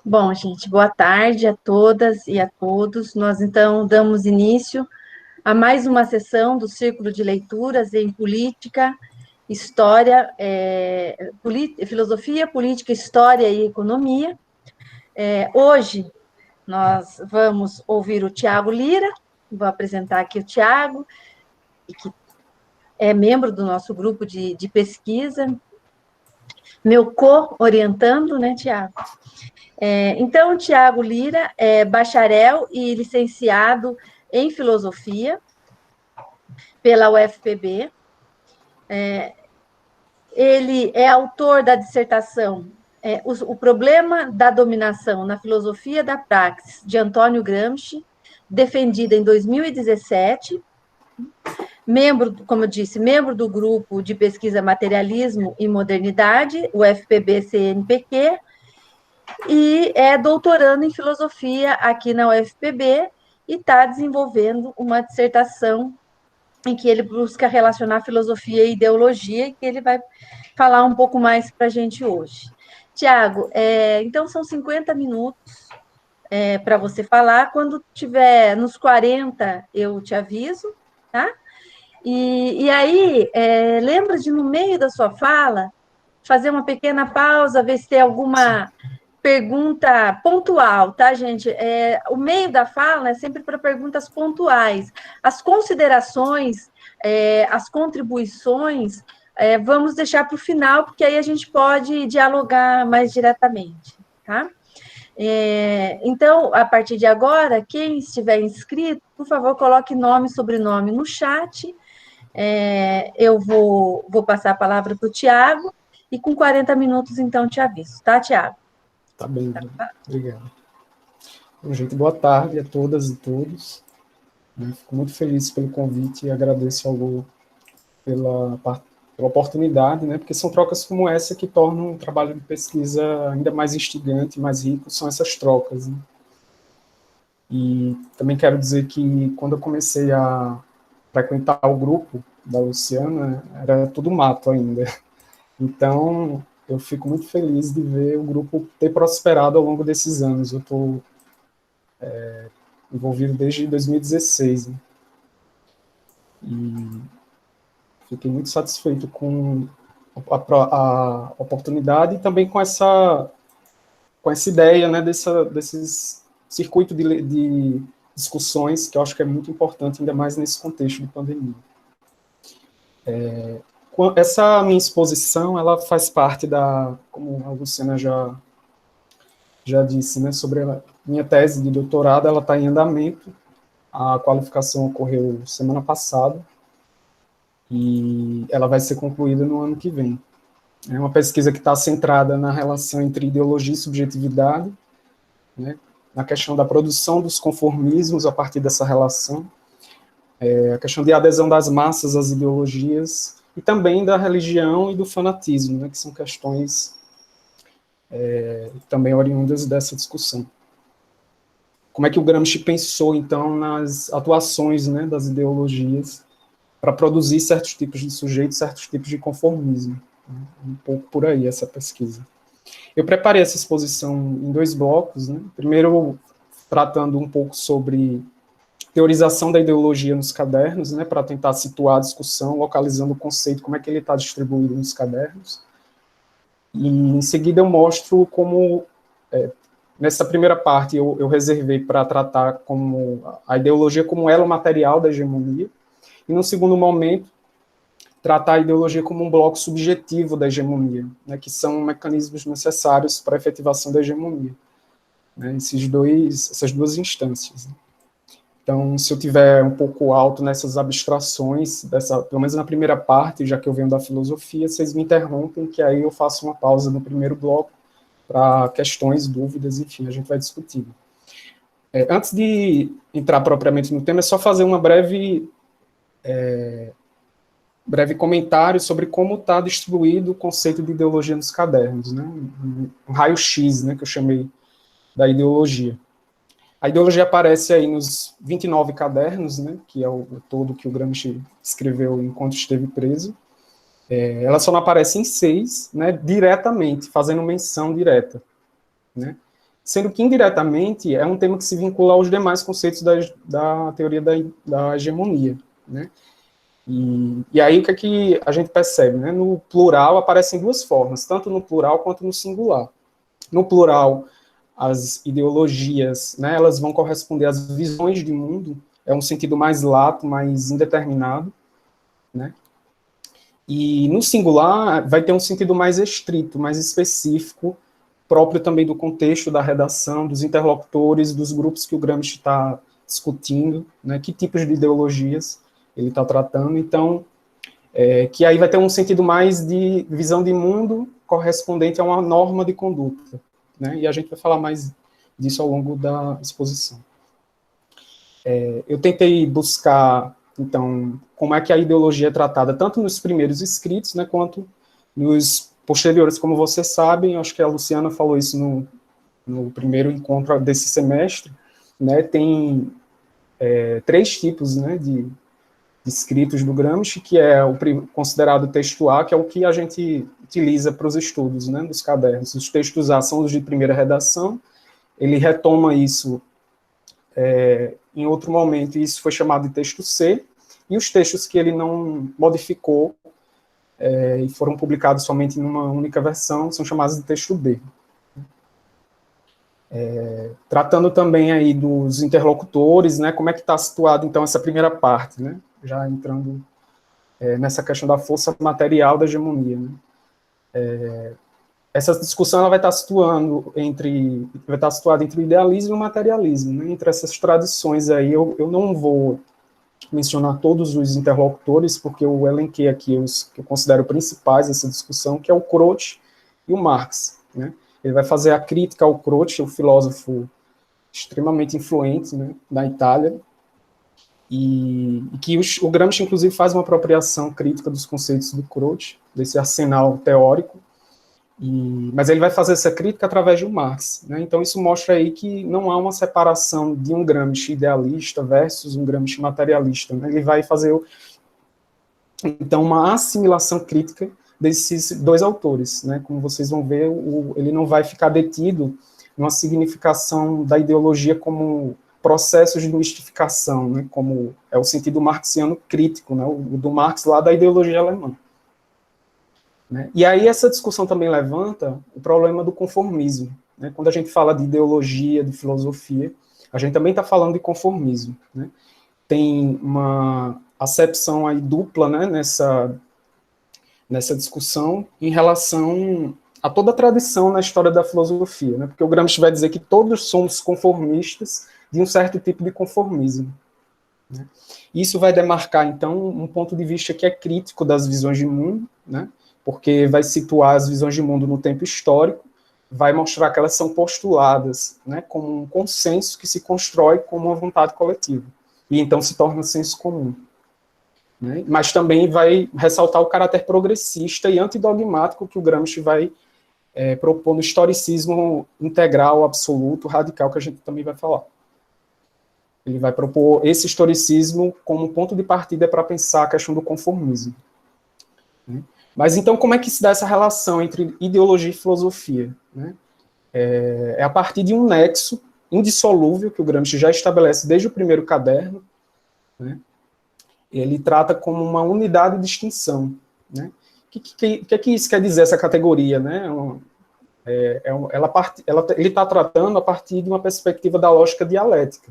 Bom, gente, boa tarde a todas e a todos. Nós, então, damos início a mais uma sessão do Círculo de Leituras em Política, História, Filosofia, Política, História e Economia. Hoje, nós vamos ouvir o Tiago Lira, vou apresentar aqui o Tiago, que é membro do nosso grupo de pesquisa, meu co-orientando, né, Tiago? Então, Tiago Lira é bacharel e licenciado em Filosofia pela UFPB. Ele é autor da dissertação O Problema da Dominação na Filosofia da Praxis, de Antônio Gramsci, defendida em 2017. Membro, como eu disse, membro do grupo de pesquisa Materialismo e Modernidade, UFPB-CNPq, e é doutorando em filosofia aqui na UFPB e está desenvolvendo uma dissertação em que ele busca relacionar filosofia e ideologia, que ele vai falar um pouco mais para a gente hoje. Tiago, então são 50 minutos para você falar. Quando tiver nos 40, eu te aviso, tá? E aí, lembra de, no meio da sua fala, fazer uma pequena pausa, ver se tem alguma pergunta pontual, tá, gente? O meio da fala é sempre para perguntas pontuais. As considerações, as contribuições, vamos deixar para o final, porque aí a gente pode dialogar mais diretamente, tá? Então, a partir de agora, quem estiver inscrito, por favor, coloque nome e sobrenome no chat. Eu vou passar a palavra para o Tiago, e com 40 minutos, então, te aviso, tá, Tiago? Tá bem, obrigado. Bom, gente, boa tarde a todas e todos. Fico muito feliz pelo convite e agradeço ao Lu pela oportunidade, né, porque são trocas como essa que tornam o trabalho de pesquisa ainda mais instigante, mais rico, são essas trocas. Né? E também quero dizer que quando eu comecei a frequentar o grupo da Luciana, era tudo mato ainda. Então, eu fico muito feliz de ver o grupo ter prosperado ao longo desses anos. Eu estou envolvido desde 2016. Né? E fiquei muito satisfeito com a oportunidade e também com essa ideia, né, desses circuito de discussões, que eu acho que é muito importante, ainda mais nesse contexto de pandemia. Essa minha exposição, ela faz parte como a Luciana já disse, né, sobre a minha tese de doutorado, ela está em andamento, a qualificação ocorreu semana passada, e ela vai ser concluída no ano que vem. É uma pesquisa que está centrada na relação entre ideologia e subjetividade, né, na questão da produção dos conformismos a partir dessa relação, a questão de adesão das massas às ideologias, e também da religião e do fanatismo, né, que são questões também oriundas dessa discussão. Como é que o Gramsci pensou, então, nas atuações, né, das ideologias para produzir certos tipos de sujeitos, certos tipos de conformismo. Um pouco por aí, essa pesquisa. Eu preparei essa exposição em 2 blocos, né? Primeiro, tratando um pouco sobre teorização da ideologia nos cadernos, né, para tentar situar a discussão, localizando o conceito, como é que ele está distribuído nos cadernos. E, em seguida, eu mostro como, nessa primeira parte, eu reservei para tratar como a ideologia como elo material da hegemonia, e, no segundo momento, tratar a ideologia como um bloco subjetivo da hegemonia, né, que são mecanismos necessários para a efetivação da hegemonia. Né, essas duas instâncias. Né. Então, se eu tiver um pouco alto nessas abstrações, pelo menos na primeira parte, já que eu venho da filosofia, vocês me interrompem, que aí eu faço uma pausa no primeiro bloco para questões, dúvidas, enfim, a gente vai discutindo. Antes de entrar propriamente no tema, é só fazer uma breve comentário sobre como está distribuído o conceito de ideologia nos cadernos, né? Um raio-x, né, que eu chamei da ideologia. A ideologia aparece aí nos 29 cadernos, né, que é o todo que o Gramsci escreveu enquanto esteve preso. Ela só não aparece em 6, né, diretamente, fazendo menção direta. Né? sendo que indiretamente é um tema que se vincula aos demais conceitos da teoria da hegemonia, né? E aí o que é que a gente percebe, né? No plural aparecem duas formas, tanto no plural quanto no singular. No plural, as ideologias, né, elas vão corresponder às visões de mundo, é um sentido mais lato, mais indeterminado, né? E no singular vai ter um sentido mais estrito, mais específico, próprio também do contexto da redação, dos interlocutores, dos grupos que o Gramsci está discutindo, né, que tipos de ideologias ele está tratando. Então, que aí vai ter um sentido mais de visão de mundo correspondente a uma norma de conduta, né? E a gente vai falar mais disso ao longo da exposição. Eu tentei buscar, então, como é que a ideologia é tratada, tanto nos primeiros escritos, né, quanto nos posteriores. Como vocês sabem, acho que a Luciana falou isso no primeiro encontro desse semestre, né, tem 3 tipos, né, de escritos do Gramsci, que é o considerado texto A, que é o que a gente utiliza para os estudos, né, dos cadernos. Os textos A são os de primeira redação, ele retoma isso em outro momento, e isso foi chamado de texto C, e os textos que ele não modificou e foram publicados somente em uma única versão são chamados de texto B. Tratando também aí dos interlocutores, né, como é que está situado, então, essa primeira parte, né, já entrando nessa questão da força material da hegemonia, né. Essa discussão ela vai estar situada entre o idealismo e o materialismo, né, entre essas tradições aí. Eu não vou mencionar todos os interlocutores, porque eu elenquei aqui os que eu considero principais dessa discussão, que é o Croce e o Marx, né. Ele vai fazer a crítica ao Croce, o filósofo extremamente influente, né, da Itália, e que o Gramsci, inclusive, faz uma apropriação crítica dos conceitos do Croce, desse arsenal teórico, mas ele vai fazer essa crítica através de um Marx, né? Então isso mostra aí que não há uma separação de um Gramsci idealista versus um Gramsci materialista, né? Ele vai fazer, então, uma assimilação crítica desses 2 autores, né? Como vocês vão ver, ele não vai ficar detido numa significação da ideologia como processos de mistificação, né? Como é o sentido marxiano crítico, né? O do Marx lá da ideologia alemã. Né? E aí essa discussão também levanta o problema do conformismo, né? Quando a gente fala de ideologia, de filosofia, a gente também está falando de conformismo, né? Tem uma acepção aí dupla, né, nessa discussão em relação a toda a tradição na história da filosofia, né? Porque o Gramsci vai dizer que todos somos conformistas de um certo tipo de conformismo, né? Isso vai demarcar, então, um ponto de vista que é crítico das visões de mundo, né? Porque vai situar as visões de mundo no tempo histórico, vai mostrar que elas são postuladas, né, como um consenso que se constrói como uma vontade coletiva, e então se torna senso comum. Né? Mas também vai ressaltar o caráter progressista e antidogmático que o Gramsci vai propor no historicismo integral, absoluto, radical, que a gente também vai falar. Ele vai propor esse historicismo como ponto de partida para pensar a questão do conformismo. Né? Mas então, como é que se dá essa relação entre ideologia e filosofia? Né? É a partir de um nexo indissolúvel que o Gramsci já estabelece desde o primeiro caderno, né? Ele trata como uma unidade de distinção. Né? O que isso quer dizer, essa categoria? Né? Ele está tratando a partir de uma perspectiva da lógica dialética.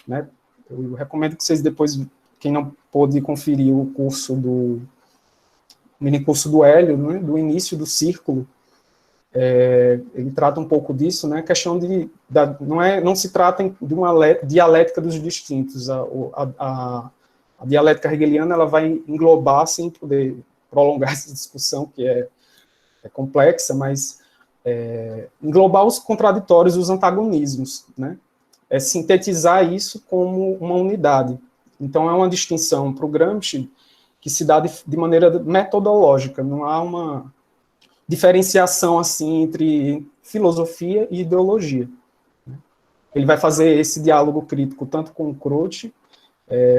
Né? Eu recomendo que vocês depois, quem não pôde conferir o mini curso do Hélio, né, do início do círculo, ele trata um pouco disso, né, a questão não se trata de uma dialética dos distintos, a dialética hegeliana ela vai englobar, sem poder prolongar essa discussão, que é complexa, mas englobar os contraditórios, os antagonismos, né, sintetizar isso como uma unidade. Então é uma distinção para o Gramsci que se dá de maneira metodológica, não há uma diferenciação assim entre filosofia e ideologia. Ele vai fazer esse diálogo crítico tanto com o Croce,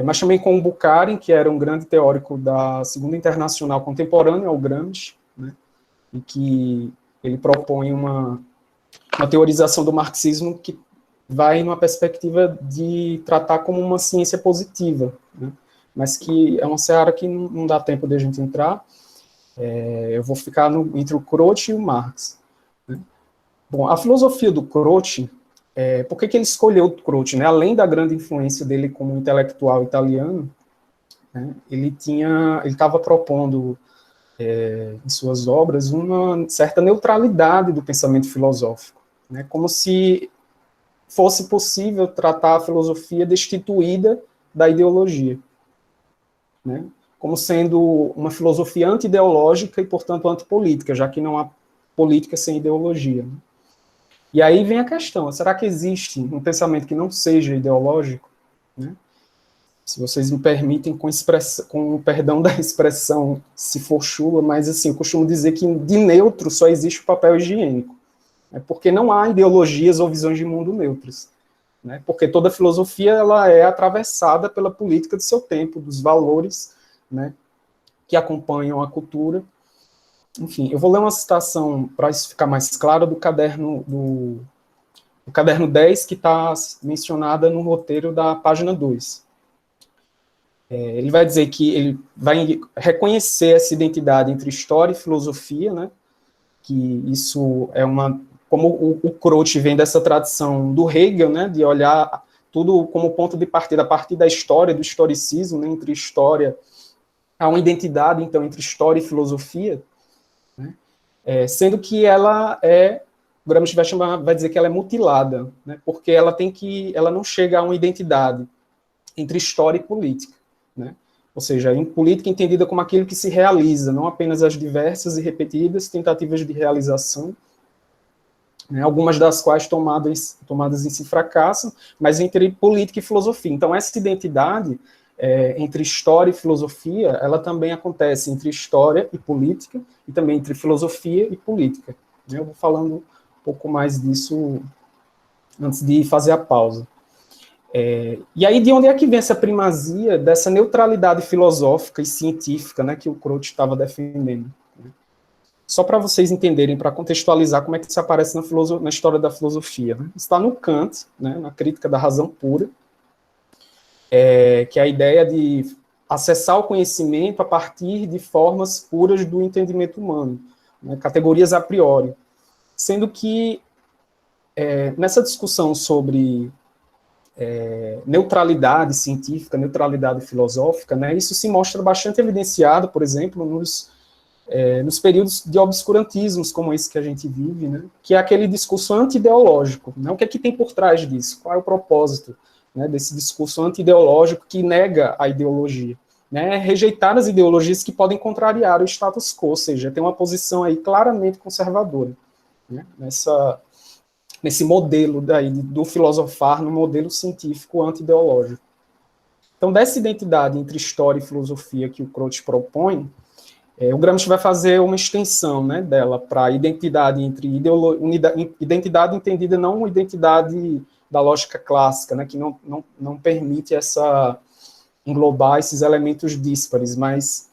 mas também com o Bukharin, que era um grande teórico da Segunda Internacional contemporânea ao Gramsci, né, e que ele propõe uma uma teorização do marxismo que vai numa perspectiva de tratar como uma ciência positiva, né? Mas que é uma seara que não dá tempo de a gente entrar. Eu vou ficar entre o Croce e o Marx, né? Bom, a filosofia do Croce, por que ele escolheu o Croce, né? Além da grande influência dele como intelectual italiano, né, ele estava propondo em suas obras uma certa neutralidade do pensamento filosófico, né? Como se fosse possível tratar a filosofia destituída da ideologia, né? Como sendo uma filosofia anti-ideológica e, portanto, antipolítica, já que não há política sem ideologia, né? E aí vem a questão, será que existe um pensamento que não seja ideológico, né? Se vocês me permitem, com o perdão da expressão, se for chula, mas assim, eu costumo dizer que de neutro só existe o papel higiênico, né? Porque não há ideologias ou visões de mundo neutras, né? Porque toda filosofia ela é atravessada pela política do seu tempo, dos valores, né, que acompanham a cultura. Enfim, eu vou ler uma citação para isso ficar mais claro do caderno 10, que está mencionada no roteiro da página 2. Ele vai dizer que ele vai reconhecer essa identidade entre história e filosofia, né, que isso é como o Croce vem dessa tradição do Hegel, né, de olhar tudo como ponto de partida, a partir da história, do historicismo, né, entre história, há uma identidade, então, entre história e filosofia, né, sendo que o Gramsci vai dizer que ela é mutilada, né, porque ela não chega a uma identidade entre história e política, né? Ou seja, em política entendida como aquilo que se realiza, não apenas as diversas e repetidas tentativas de realização, né, algumas das quais tomadas em si fracassam, mas entre política e filosofia. Então, essa identidade entre história e filosofia, ela também acontece entre história e política, e também entre filosofia e política. Eu vou falando um pouco mais disso antes de fazer a pausa. E aí, de onde é que vem essa primazia dessa neutralidade filosófica e científica, né, que o Croce estava defendendo? Só para vocês entenderem, para contextualizar como é que isso aparece na história da filosofia, né? Está no Kant, né, na Crítica da Razão Pura, que é a ideia de acessar o conhecimento a partir de formas puras do entendimento humano, né, categorias a priori. Sendo que, nessa discussão sobre neutralidade científica, neutralidade filosófica, né, isso se mostra bastante evidenciado, por exemplo, nos períodos de obscurantismos como esse que a gente vive, né, que é aquele discurso anti-ideológico, né, o que é que tem por trás disso? Qual é o propósito, né, desse discurso anti-ideológico que nega a ideologia? Né, rejeitar as ideologias que podem contrariar o status quo, ou seja, tem uma posição aí claramente conservadora, né, nesse modelo do filosofar, no modelo científico anti-ideológico. Então, dessa identidade entre história e filosofia que o Croce propõe, o Gramsci vai fazer uma extensão, né, dela para a identidade identidade entendida não uma identidade da lógica clássica, né, que não permite englobar esses elementos díspares, mas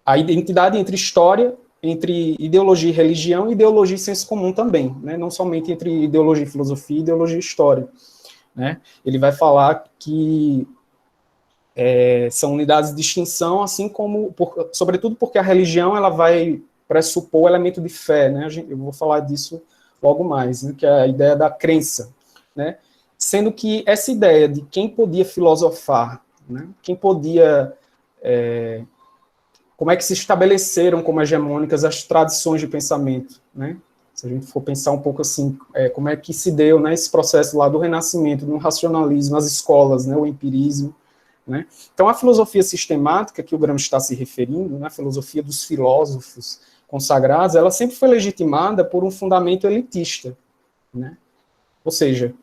a identidade entre história, entre ideologia e religião, e ideologia e senso comum também, né? Não somente entre ideologia e filosofia e ideologia e história, né? Ele vai falar que são unidades de extinção, assim como, sobretudo porque a religião ela vai pressupor o elemento de fé, né? Eu vou falar disso logo mais, né? Que é a ideia da crença, né? Sendo que essa ideia de quem podia filosofar, né? Quem podia como é que se estabeleceram como hegemônicas as tradições de pensamento, né? Se a gente for pensar um pouco assim, como é que se deu, né, esse processo lá do Renascimento, do racionalismo, as escolas, né, o empirismo, né? Então, a filosofia sistemática que o Gramsci está se referindo, né, a filosofia dos filósofos consagrados, ela sempre foi legitimada por um fundamento elitista, né? Ou seja,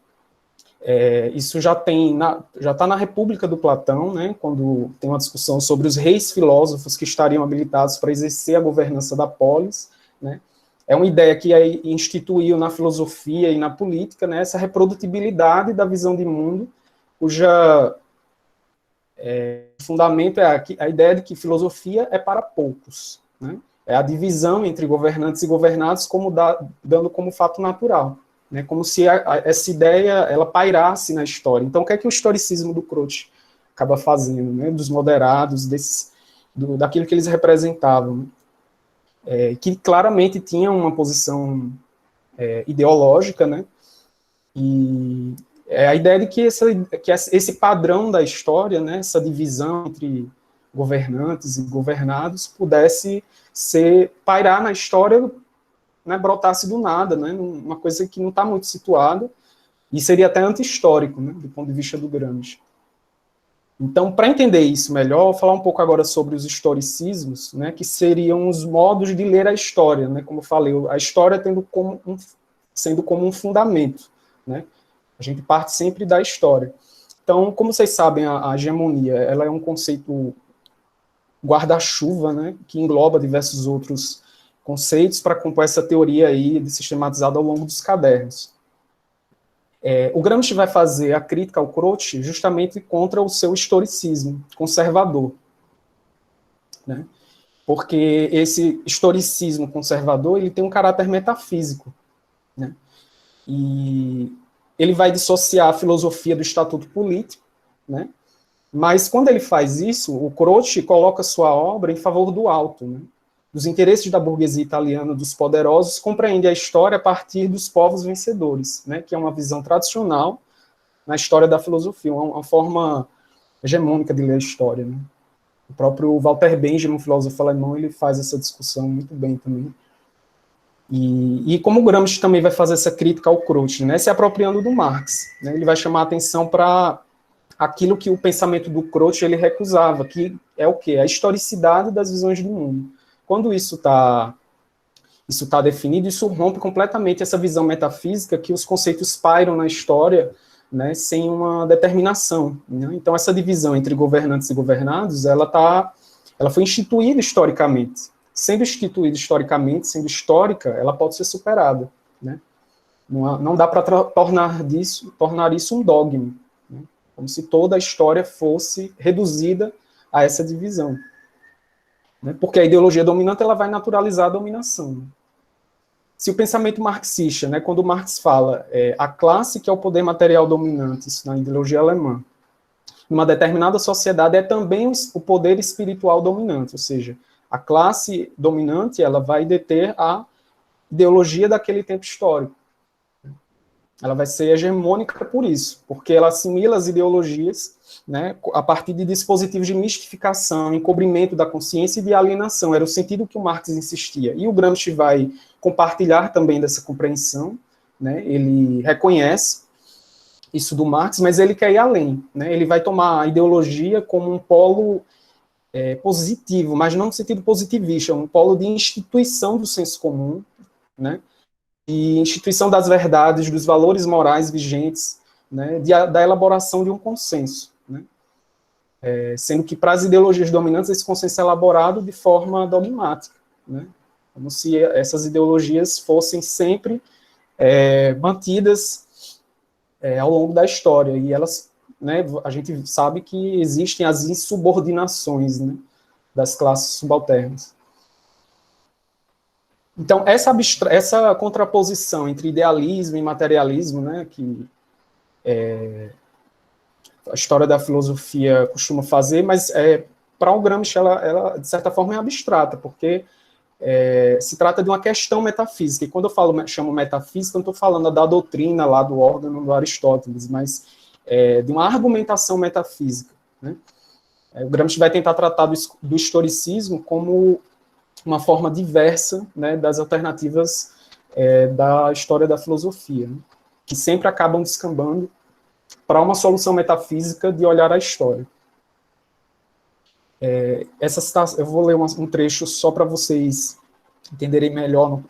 isso já está na República do Platão, né, quando tem uma discussão sobre os reis filósofos que estariam habilitados para exercer a governança da polis, né. É uma ideia que aí instituiu na filosofia e na política, né, essa reprodutibilidade da visão de mundo, cuja fundamento é a ideia de que filosofia é para poucos, né, é a divisão entre governantes e governados dando como fato natural, né? Como se essa ideia ela pairasse na história. Então, o que é que o historicismo do Croce acaba fazendo, né? Dos moderados, daquilo que eles representavam, que claramente tinha uma posição ideológica, né? E é a ideia de que esse padrão da história, né, essa divisão entre governantes e governados, pudesse pairar na história, né, brotasse do nada, né, uma coisa que não está muito situada, e seria até anti-histórico, né, do ponto de vista do Gramsci. Então, para entender isso melhor, vou falar um pouco agora sobre os historicismos, né, que seriam os modos de ler a história, né, como eu falei, a história sendo como um fundamento, né? A gente parte sempre da história. Então, como vocês sabem, a hegemonia ela é um conceito guarda-chuva, né, que engloba diversos outros conceitos para compor essa teoria aí sistematizada ao longo dos cadernos. O Gramsci vai fazer a crítica ao Croce justamente contra o seu historicismo conservador, né? Porque esse historicismo conservador ele tem um caráter metafísico, né? E ele vai dissociar a filosofia do estatuto político, né? Mas quando ele faz isso, o Croce coloca sua obra em favor do alto, né? Dos interesses da burguesia italiana, dos poderosos, compreende a história a partir dos povos vencedores, né? Que é uma visão tradicional na história da filosofia, uma forma hegemônica de ler a história, né? O próprio Walter Benjamin, um filósofo alemão, ele faz essa discussão muito bem também. E como o Gramsci também vai fazer essa crítica ao Croce, né, se apropriando do Marx, né, ele vai chamar a atenção para aquilo que o pensamento do Croce ele recusava, que é o quê? A historicidade das visões do mundo. Quando isso tá definido, isso rompe completamente essa visão metafísica que os conceitos pairam na história, né, sem uma determinação, né? Então essa divisão entre governantes e governados, ela foi instituída historicamente. Sendo instituída historicamente, sendo histórica, ela pode ser superada, né? Não dá para tornar isso um dogma, né? Como se toda a história fosse reduzida a essa divisão, né? Porque a ideologia dominante ela vai naturalizar a dominação. Se o pensamento marxista, né, quando Marx fala a classe que é o poder material dominante, isso na ideologia alemã, numa determinada sociedade é também o poder espiritual dominante, ou seja, a classe dominante ela vai deter a ideologia daquele tempo histórico. Ela vai ser hegemônica por isso, porque ela assimila as ideologias, né, a partir de dispositivos de mistificação, encobrimento da consciência e de alienação. Era o sentido que o Marx insistia. E o Gramsci vai compartilhar também dessa compreensão, né, ele reconhece isso do Marx, mas ele quer ir além, né, ele vai tomar a ideologia como um polo positivo, mas não no sentido positivista, um polo de instituição do senso comum, né, e instituição das verdades, dos valores morais vigentes, né, da elaboração de um consenso, né, sendo que para as ideologias dominantes esse consenso é elaborado de forma dogmática, né, como se essas ideologias fossem sempre mantidas ao longo da história, e elas, né, a gente sabe que existem as insubordinações, né, das classes subalternas. Então, essa contraposição entre idealismo e materialismo, né, que a história da filosofia costuma fazer, mas para o Gramsci ela, de certa forma, é abstrata, porque se trata de uma questão metafísica, e quando eu chamo metafísica, eu não estou falando da doutrina lá do órgão do Aristóteles, mas de uma argumentação metafísica, né? O Gramsci vai tentar tratar do historicismo como uma forma diversa, né, das alternativas da história da filosofia, né, que sempre acabam descambando para uma solução metafísica de olhar a história. Essa citação, eu vou ler um trecho só para vocês entenderem melhor,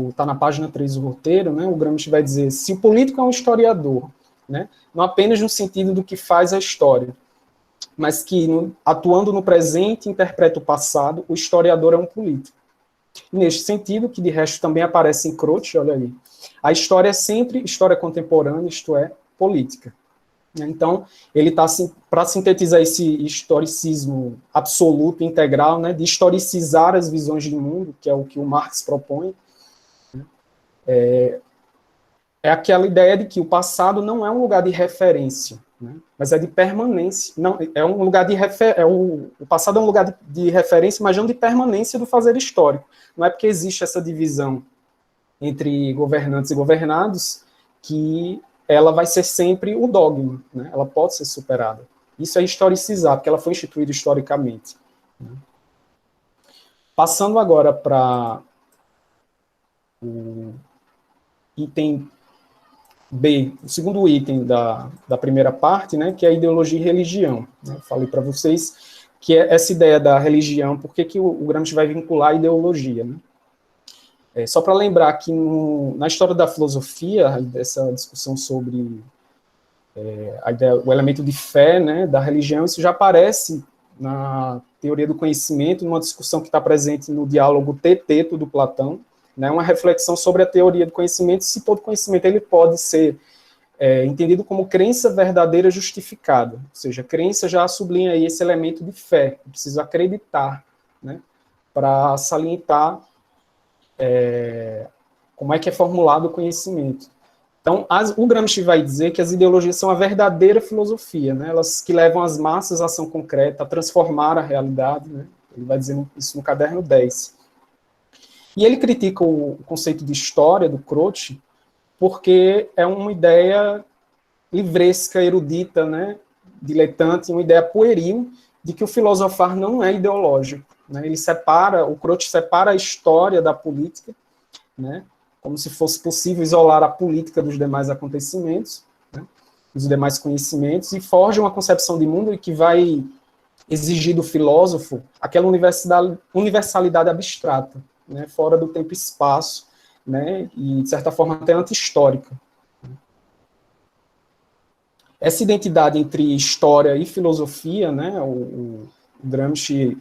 está na página 3 do roteiro, né, o Gramsci vai dizer: se o político é um historiador, né, não apenas no sentido do que faz a história, mas que, atuando no presente, interpreta o passado, o historiador é um político. E neste sentido, que de resto também aparece em Croce, olha aí, a história é sempre história contemporânea, isto é, política. né? Então, ele está, para sintetizar esse historicismo absoluto, integral, né, de historicizar as visões de mundo, que é o que o Marx propõe, né, é aquela ideia de que o passado não é um lugar de referência, né, mas é de permanência. Não, é um lugar de o passado é um lugar de referência, mas não de permanência do fazer histórico. Não é porque existe essa divisão entre governantes e governados que ela vai ser sempre o dogma, né? Ela pode ser superada. Isso é historicizar, porque ela foi instituída historicamente, né? Passando agora para o item B, o segundo item da primeira parte, né, que é a ideologia e religião. Né? Falei para vocês que é essa ideia da religião, por que o Gramsci vai vincular a ideologia, né? Só para lembrar que na história da filosofia, dessa discussão sobre a ideia, o elemento de fé, né, da religião, isso já aparece na teoria do conhecimento, numa discussão que está presente no diálogo Teteto do Platão, né, uma reflexão sobre a teoria do conhecimento, se todo conhecimento ele pode ser entendido como crença verdadeira justificada, ou seja, crença já sublinha aí esse elemento de fé, preciso acreditar, né, para salientar como é que é formulado o conhecimento. Então, o Gramsci vai dizer que as ideologias são a verdadeira filosofia, né? Elas que levam as massas à ação concreta, a transformar a realidade, né? Ele vai dizer isso no caderno 10. E ele critica o conceito de história do Croce, porque é uma ideia livresca, erudita, né? Diletante, uma ideia pueril de que o filosofar não é ideológico, né? O Croce separa a história da política, né, como se fosse possível isolar a política dos demais acontecimentos, né, dos demais conhecimentos, e forja uma concepção de mundo que vai exigir do filósofo aquela universalidade abstrata, né, fora do tempo e espaço, né, e, de certa forma, até anti-histórica. Essa identidade entre história e filosofia, né, o Gramsci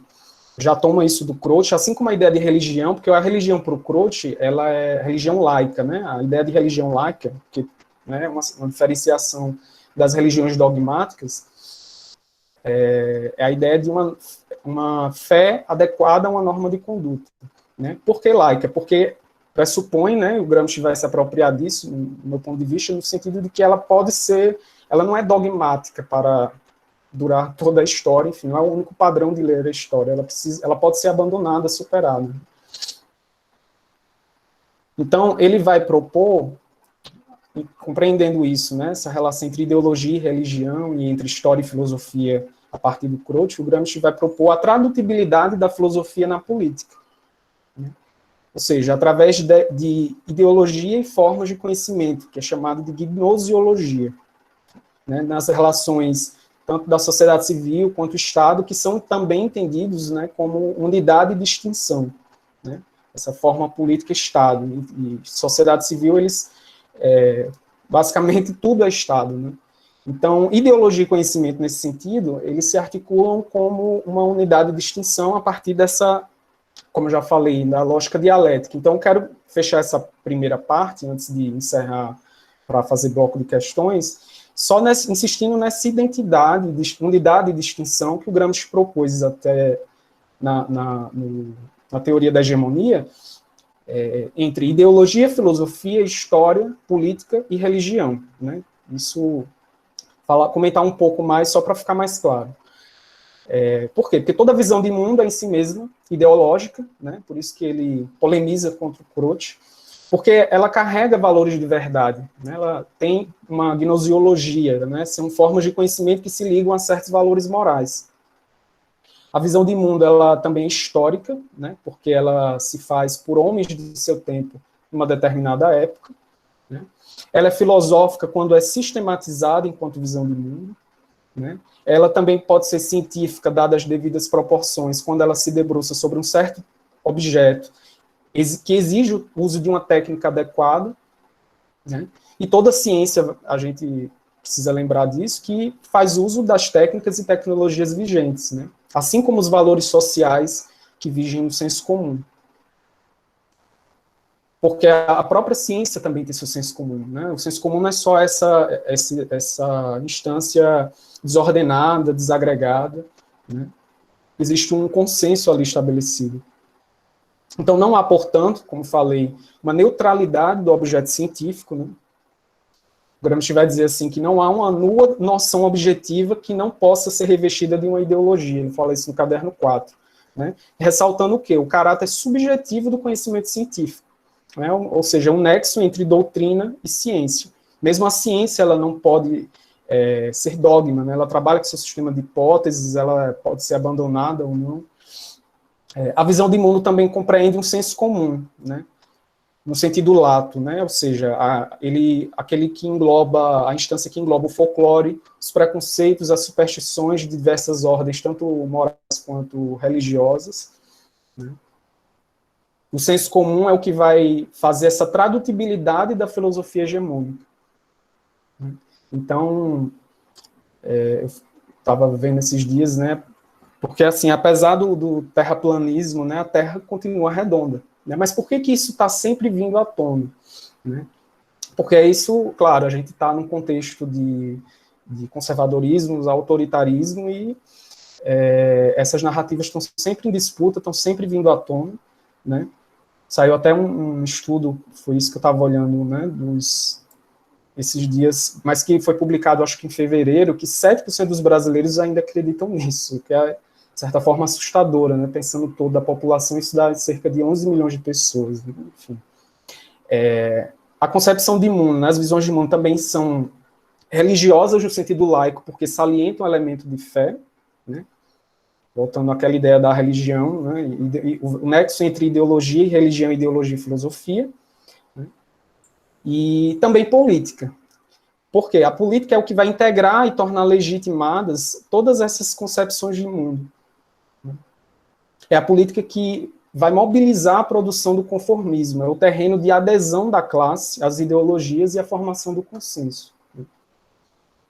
já toma isso do Croce, assim como a ideia de religião, porque a religião para o Croce, ela é religião laica, né? A ideia de religião laica, que é uma diferenciação das religiões dogmáticas, é a ideia de uma fé adequada a uma norma de conduta, né? Por que laica? Porque pressupõe, né, o Gramsci vai se apropriar disso, no meu ponto de vista, no sentido de que ela não é dogmática para durar toda a história, enfim, não é o único padrão de ler a história, ela pode ser abandonada, superada. Então, ele vai propor, compreendendo isso, né, essa relação entre ideologia e religião, e entre história e filosofia, a partir do Croce, o Gramsci vai propor a tradutibilidade da filosofia na política, né? Ou seja, através de ideologia e formas de conhecimento, que é chamado de gnosiologia, né, nas relações tanto da sociedade civil quanto do Estado, que são também entendidos, né, como unidade de distinção, né? Essa forma política-Estado e sociedade civil, eles, basicamente, tudo é Estado, né? Então, ideologia e conhecimento, nesse sentido, eles se articulam como uma unidade de distinção a partir dessa, como eu já falei, da lógica dialética. Então, eu quero fechar essa primeira parte, antes de encerrar para fazer bloco de questões, só insistindo nessa unidade de distinção que o Gramsci propôs até na teoria da hegemonia, entre ideologia, filosofia, história, política e religião, né? Isso, comentar um pouco mais, só para ficar mais claro. Por quê? Porque toda visão de mundo é em si mesma ideológica, né? Por isso que ele polemiza contra o Croce, porque ela carrega valores de verdade, né? Ela tem uma gnosiologia, né? São formas de conhecimento que se ligam a certos valores morais. A visão de mundo, ela também é histórica, né? Porque ela se faz por homens de seu tempo, em uma determinada época, né? Ela é filosófica quando é sistematizada enquanto visão de mundo, né? Ela também pode ser científica, dadas as devidas proporções, quando ela se debruça sobre um certo objeto que exige o uso de uma técnica adequada, né? E toda ciência, a gente precisa lembrar disso, que faz uso das técnicas e tecnologias vigentes, né? Assim como os valores sociais que vigem no senso comum. porque a própria ciência também tem seu senso comum, né? O senso comum não é só essa instância desordenada, desagregada, né? Existe um consenso ali estabelecido. Então, não há, portanto, como falei, uma neutralidade do objeto científico, né? O Gramsci vai dizer assim, que não há uma nua noção objetiva que não possa ser revestida de uma ideologia. Ele fala isso no caderno 4. Né? Ressaltando o quê? O caráter subjetivo do conhecimento científico. Né? Ou seja, um nexo entre doutrina e ciência. Mesmo a ciência, ela não pode ser dogma, né? Ela trabalha com seu sistema de hipóteses, ela pode ser abandonada ou não. A visão de mundo também compreende um senso comum, né? No sentido lato, né? Ou seja, aquele que engloba, a instância que engloba o folclore, os preconceitos, as superstições de diversas ordens, tanto morais quanto religiosas. Né? O senso comum é o que vai fazer essa tradutibilidade da filosofia hegemônica. Então, eu estava vendo esses dias, né? Porque, assim, apesar do terraplanismo, né, a Terra continua redonda. Né? Mas por que isso está sempre vindo à tona? Né? Porque isso, claro, a gente está num contexto de conservadorismo, autoritarismo, e essas narrativas estão sempre em disputa, estão sempre vindo à tona. Né? Saiu até um estudo, foi isso que eu estava olhando, né, esses dias, mas que foi publicado, acho que em fevereiro, que 7% dos brasileiros ainda acreditam nisso, que é, de certa forma, assustadora, né? Pensando toda a população, isso dá cerca de 11 milhões de pessoas. Né? Enfim. A concepção de mundo, né? As visões de mundo também são religiosas no sentido laico, porque salientam o elemento de fé, né? Voltando àquela ideia da religião, né? E o nexo entre ideologia e religião, ideologia e filosofia, né? E também política. Por quê? A política é o que vai integrar e tornar legitimadas todas essas concepções de mundo. É a política que vai mobilizar a produção do conformismo, é o terreno de adesão da classe às ideologias e a formação do consenso.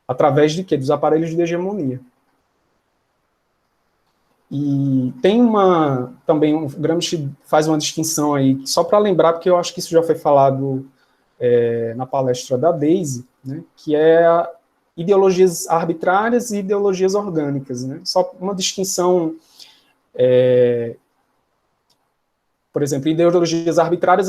Através de quê? Dos aparelhos de hegemonia. E tem também, o Gramsci faz uma distinção aí, só para lembrar, porque eu acho que isso já foi falado na palestra da Daisy, né, que é ideologias arbitrárias e ideologias orgânicas. Né? Só uma distinção, por exemplo, ideologias arbitrárias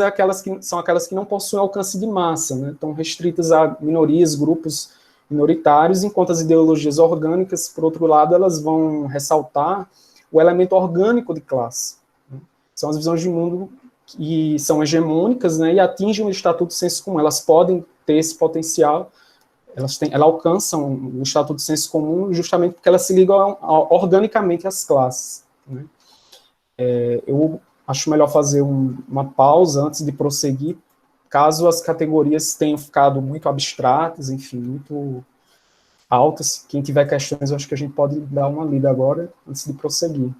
são aquelas que não possuem alcance de massa, né? Estão restritas a minorias, grupos minoritários, enquanto as ideologias orgânicas, por outro lado, elas vão ressaltar o elemento orgânico de classe. Né? São as visões de mundo que são hegemônicas, né, e atingem o estatuto de senso comum. Elas podem ter esse potencial, elas alcançam o estatuto de senso comum justamente porque elas se ligam organicamente às classes. Né? Eu acho melhor fazer uma pausa antes de prosseguir, caso as categorias tenham ficado muito abstratas, enfim, muito altas. Quem tiver questões, eu acho que a gente pode dar uma lida agora, antes de prosseguir.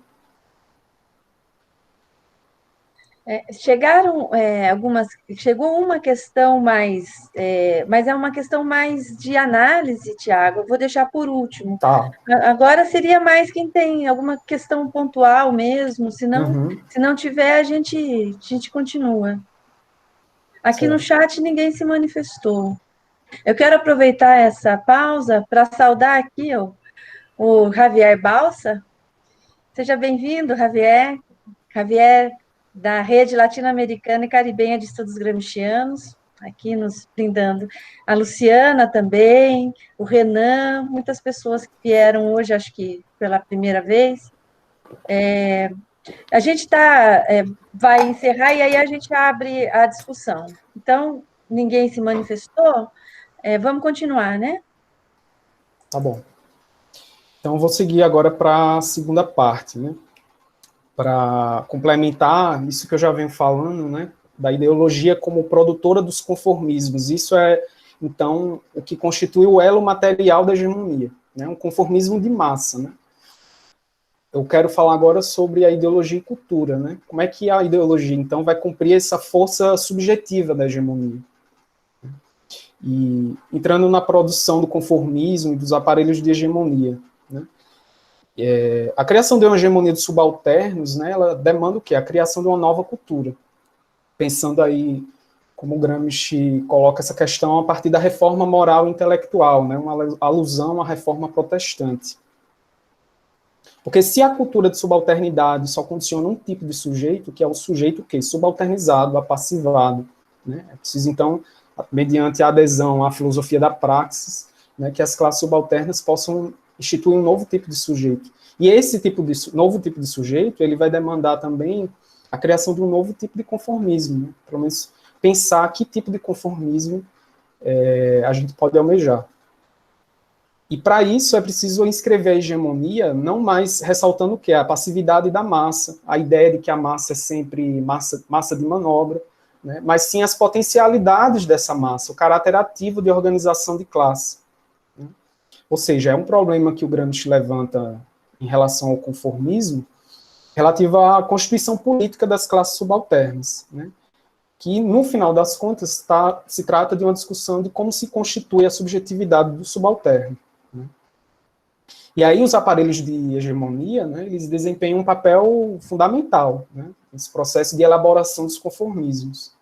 Chegou uma questão mas é uma questão mais de análise, Tiago. Eu vou deixar por último. Tá. Agora seria mais quem tem alguma questão pontual mesmo, se não tiver, a gente continua. Aqui no chat ninguém se manifestou. Eu quero aproveitar essa pausa para saudar aqui o Javier Balsa. Seja bem-vindo, Javier. Javier, da Rede Latino-Americana e Caribenha de Estudos Gramscianos, aqui nos brindando. A Luciana também, o Renan, muitas pessoas que vieram hoje, acho que pela primeira vez. A gente vai encerrar e aí a gente abre a discussão. Então, ninguém se manifestou, vamos continuar, né? Tá bom. Então, eu vou seguir agora para a segunda parte, né? Para complementar isso que eu já venho falando, né, da ideologia como produtora dos conformismos. Isso é, então, o que constitui o elo material da hegemonia, né, um conformismo de massa. Né. Eu quero falar agora sobre a ideologia e cultura. Né, como é que a ideologia, então, vai cumprir essa força subjetiva da hegemonia. E entrando na produção do conformismo e dos aparelhos de hegemonia, né. A criação de uma hegemonia de subalternos, né, ela demanda o quê? A criação de uma nova cultura. pensando aí como o Gramsci coloca essa questão a partir da reforma moral e intelectual, né, uma alusão à reforma protestante. Porque se a cultura de subalternidade só condiciona um tipo de sujeito, que é o sujeito que subalternizado, apassivado, né, é preciso, então, mediante a adesão à filosofia da praxis, né, que as classes subalternas possam instituir um novo tipo de sujeito. E esse novo tipo de sujeito, ele vai demandar também a criação de um novo tipo de conformismo, né, pelo menos pensar que tipo de conformismo a gente pode almejar. E para isso é preciso inscrever a hegemonia, não mais ressaltando o que? A passividade da massa, a ideia de que a massa é sempre massa de manobra, né? Mas sim as potencialidades dessa massa, o caráter ativo de organização de classe. Né? Ou seja, é um problema que o Gramsci levanta em relação ao conformismo, relativo à constituição política das classes subalternas, né? Que, no final das contas, se trata de uma discussão de como se constitui a subjetividade do subalterno. Né? E aí os aparelhos de hegemonia, né, eles desempenham um papel fundamental, né, nesse processo de elaboração dos conformismos.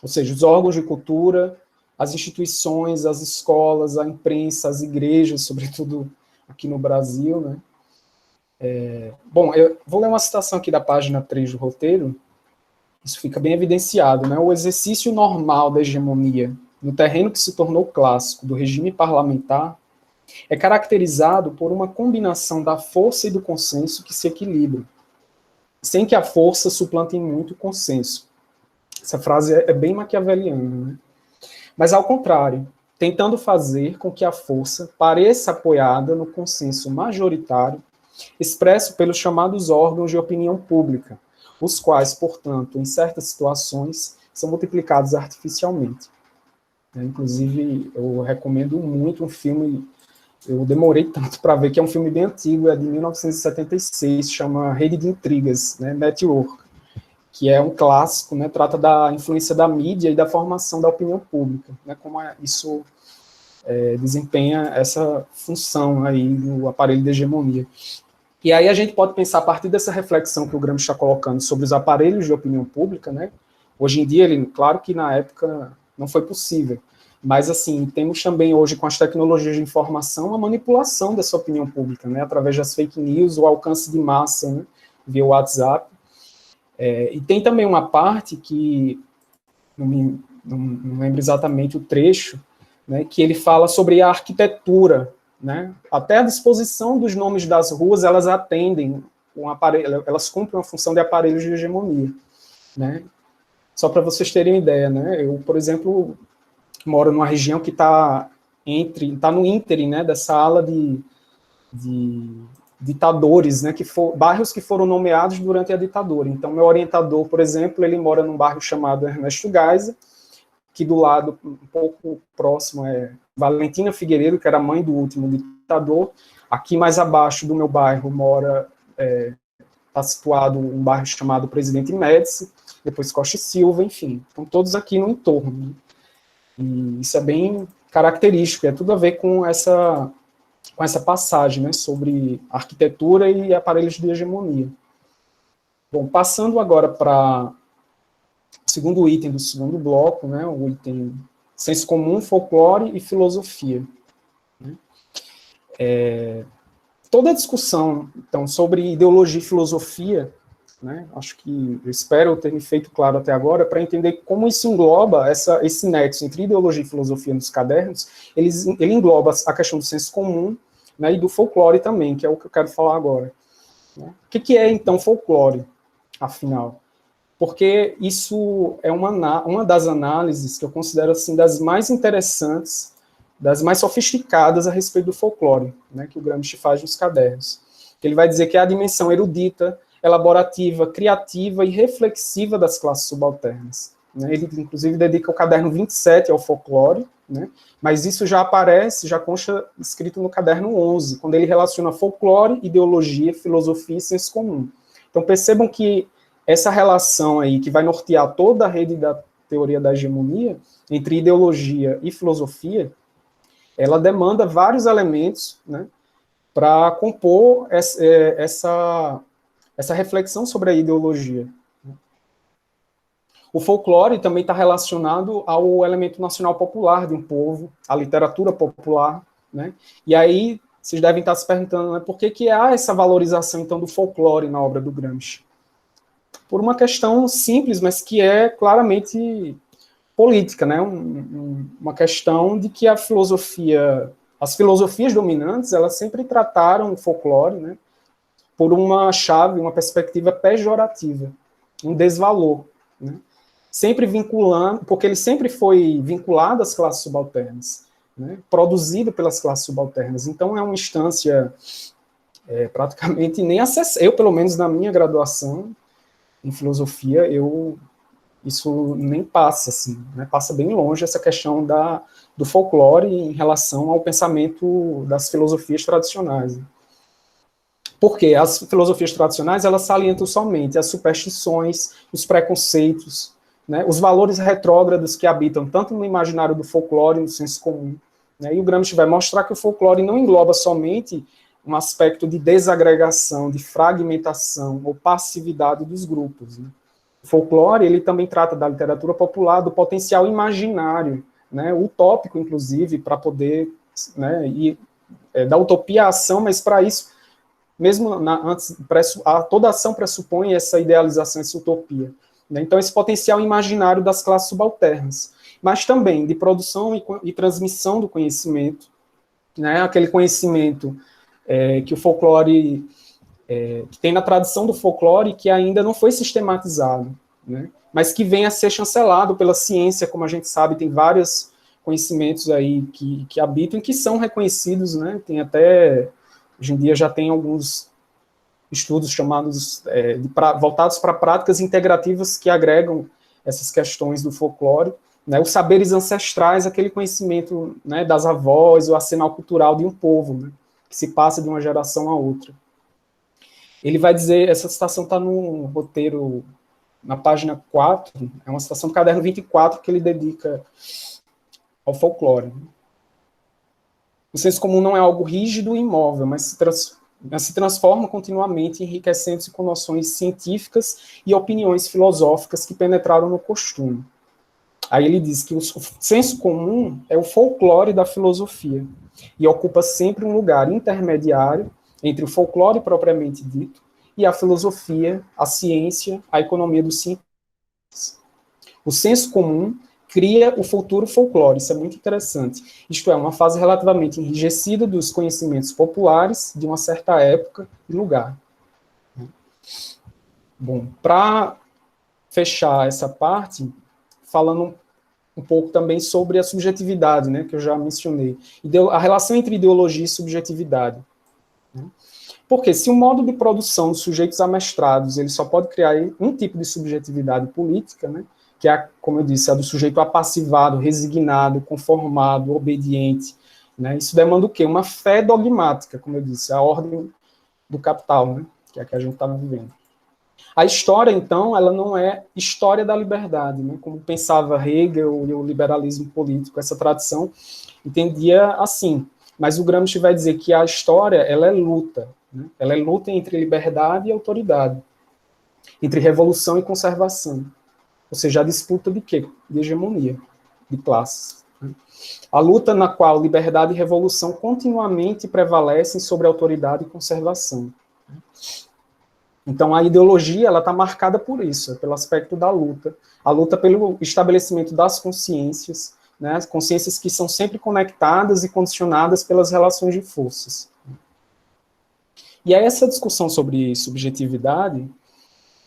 Ou seja, os órgãos de cultura, as instituições, as escolas, a imprensa, as igrejas, sobretudo aqui no Brasil. Né. Bom, eu vou ler uma citação aqui da página 3 do roteiro. Isso fica bem evidenciado, né? O exercício normal da hegemonia no terreno que se tornou clássico do regime parlamentar é caracterizado por uma combinação da força e do consenso que se equilibram, sem que a força suplante muito o consenso. Essa frase é bem maquiaveliana, né? Mas, ao contrário, tentando fazer com que a força pareça apoiada no consenso majoritário, expresso pelos chamados órgãos de opinião pública, os quais, portanto, em certas situações, são multiplicados artificialmente. Inclusive, eu recomendo muito um filme, eu demorei tanto para ver, que é um filme bem antigo, é de 1976, chama Rede de Intrigas, né, Network, que é um clássico, né, trata da influência da mídia e da formação da opinião pública, né, como isso desempenha essa função aí no aparelho de hegemonia. E aí a gente pode pensar, a partir dessa reflexão que o Gramsci está colocando sobre os aparelhos de opinião pública, né? Hoje em dia, claro que na época não foi possível, mas assim, temos também hoje com as tecnologias de informação a manipulação dessa opinião pública, né? Através das fake news, o alcance de massa, né? Via WhatsApp. E tem também uma parte que, não lembro exatamente o trecho, né? Que ele fala sobre a arquitetura, né? Até a disposição dos nomes das ruas, elas atendem elas cumprem uma função de aparelhos de hegemonia, né? Só para vocês terem ideia, né? Eu, por exemplo, moro numa região que está no ínterim, né? Dessa ala de ditadores, né? Bairros que foram nomeados durante a ditadura. Então, meu orientador, por exemplo, ele mora num bairro chamado Ernesto Geisel, que do lado, um pouco próximo, é Valentina Figueiredo, que era mãe do último ditador. Aqui mais abaixo do meu bairro está situado um bairro chamado Presidente Médici, depois Costa e Silva, enfim. Estão todos aqui no entorno. Né? E isso é bem característico, é tudo a ver com essa passagem, né, sobre arquitetura e aparelhos de hegemonia. Bom, passando agora para o segundo item do segundo bloco, né, o item senso comum, folclore e filosofia. Né? Toda a discussão, então, sobre ideologia e filosofia, né, acho que, eu espero ter me feito claro até agora, para entender como isso engloba esse nexo entre ideologia e filosofia nos cadernos, ele engloba a questão do senso comum, né, e do folclore também, que é o que eu quero falar agora. Né? O que é, então, folclore, afinal? Porque isso é uma das análises que eu considero assim, das mais interessantes, das mais sofisticadas a respeito do folclore, né, que o Gramsci faz nos cadernos. Ele vai dizer que é a dimensão erudita, elaborativa, criativa e reflexiva das classes subalternas. Né? Ele, inclusive, dedica o caderno 27 ao folclore, né? Mas isso já aparece, já consta escrito no caderno 11, quando ele relaciona folclore, ideologia, filosofia e senso comum. Então, percebam que essa relação aí, que vai nortear toda a rede da teoria da hegemonia, entre ideologia e filosofia, ela demanda vários elementos, né, para compor essa reflexão sobre a ideologia. O folclore também está relacionado ao elemento nacional popular de um povo, à literatura popular, né? E aí vocês devem estar se perguntando, né, por que há essa valorização, então, do folclore na obra do Gramsci? Por uma questão simples, mas que é claramente política, né? Uma questão de que as filosofias dominantes, elas sempre trataram o folclore, né, por uma chave, uma perspectiva pejorativa, um desvalor, né? Sempre vinculando, porque ele sempre foi vinculado às classes subalternas, né, produzido pelas classes subalternas. Então, é uma instância praticamente nem acessível. Eu, pelo menos na minha graduação em filosofia, isso nem passa, assim, né, passa bem longe essa questão do folclore em relação ao pensamento das filosofias tradicionais. Porque as filosofias tradicionais, elas salientam somente as superstições, os preconceitos, né, os valores retrógrados que habitam tanto no imaginário do folclore, no senso comum. Né, e o Gramsci vai mostrar que o folclore não engloba somente um aspecto de desagregação, de fragmentação ou passividade dos grupos. Né. O folclore, ele também trata da literatura popular, do potencial imaginário, né, utópico, inclusive, para poder, né, da utopia à ação, mas para isso, mesmo antes, toda ação pressupõe essa idealização, essa utopia. Né? Então, esse potencial imaginário das classes subalternas, mas também de produção e transmissão do conhecimento, né? Aquele conhecimento que o folclore, que tem na tradição do folclore, que ainda não foi sistematizado, né? Mas que vem a ser chancelado pela ciência, como a gente sabe, tem vários conhecimentos aí que habitam e que são reconhecidos, né? Tem até, hoje em dia já tem alguns estudos chamados voltados para práticas integrativas que agregam essas questões do folclore, né, os saberes ancestrais, aquele conhecimento, né, das avós, o arsenal cultural de um povo, né, que se passa de uma geração a outra. Ele vai dizer, essa citação está no roteiro, na página 4, é uma citação do caderno 24 que ele dedica ao folclore. O senso comum não é algo rígido e imóvel, mas se transforma continuamente, enriquecendo-se com noções científicas e opiniões filosóficas que penetraram no costume. Aí ele diz que o senso comum é o folclore da filosofia e ocupa sempre um lugar intermediário entre o folclore propriamente dito e a filosofia, a ciência, a economia dos cientistas. O senso comum cria o futuro folclore, isso é muito interessante. Isto é, uma fase relativamente enrijecida dos conhecimentos populares de uma certa época e lugar. Bom, para fechar essa parte, falando um pouco também sobre a subjetividade, né, que eu já mencionei. A relação entre ideologia e subjetividade. Né? Porque se o modo de produção dos sujeitos amestrados ele só pode criar um tipo de subjetividade política, né, que é, como eu disse, a do sujeito apassivado, resignado, conformado, obediente. Né? Isso demanda o quê? Uma fé dogmática, como eu disse, a ordem do capital, né? Que é a que a gente está vivendo. A história, então, ela não é história da liberdade, né? Como pensava Hegel e o liberalismo político, essa tradição entendia assim. Mas o Gramsci vai dizer que a história ela é luta. Né? Ela é luta entre liberdade e autoridade, entre revolução e conservação. Ou seja, a disputa de quê? De hegemonia, de classes. A luta na qual liberdade e revolução continuamente prevalecem sobre autoridade e conservação. Então, a ideologia ela está marcada por isso, pelo aspecto da luta. A luta pelo estabelecimento das consciências, né, consciências que são sempre conectadas e condicionadas pelas relações de forças. E aí, essa discussão sobre subjetividade,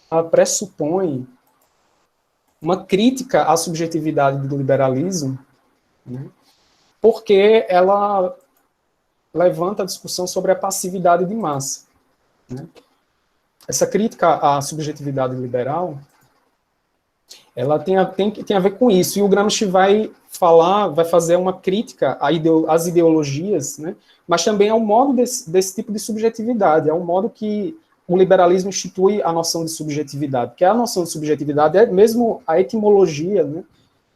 ela pressupõe uma crítica à subjetividade do liberalismo, né, porque ela levanta a discussão sobre a passividade de massa. Né. Essa crítica à subjetividade liberal, ela tem a ver com isso, e o Gramsci vai fazer uma crítica às ideologias, né, mas também ao modo desse tipo de subjetividade, ao modo que o liberalismo institui a noção de subjetividade, porque a noção de subjetividade, mesmo a etimologia, né,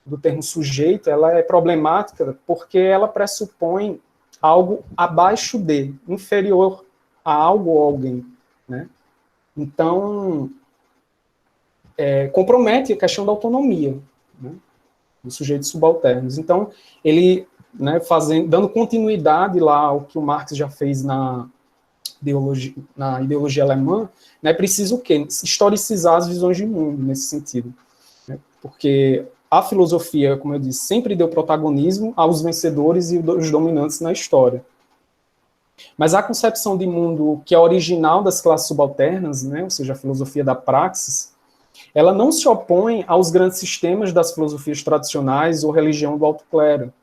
do termo sujeito, ela é problemática porque ela pressupõe algo abaixo de, inferior a algo ou alguém, né? Então, compromete a questão da autonomia, né, dos sujeitos subalternos. Então, ele, né, dando continuidade lá ao que o Marx já fez na ideologia alemã, né, precisa o quê? Historicizar as visões de mundo nesse sentido, né, porque a filosofia, como eu disse, sempre deu protagonismo aos vencedores e os dominantes na história. Mas a concepção de mundo que é original das classes subalternas, né, ou seja, a filosofia da praxis, ela não se opõe aos grandes sistemas das filosofias tradicionais ou religião do alto clero,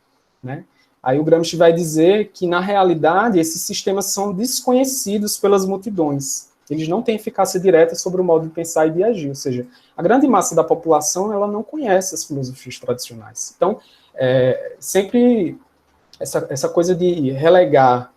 né? Aí o Gramsci vai dizer que, na realidade, esses sistemas são desconhecidos pelas multidões. Eles não têm eficácia direta sobre o modo de pensar e de agir. Ou seja, a grande massa da população ela não conhece as filosofias tradicionais. Então, sempre essa coisa de relegar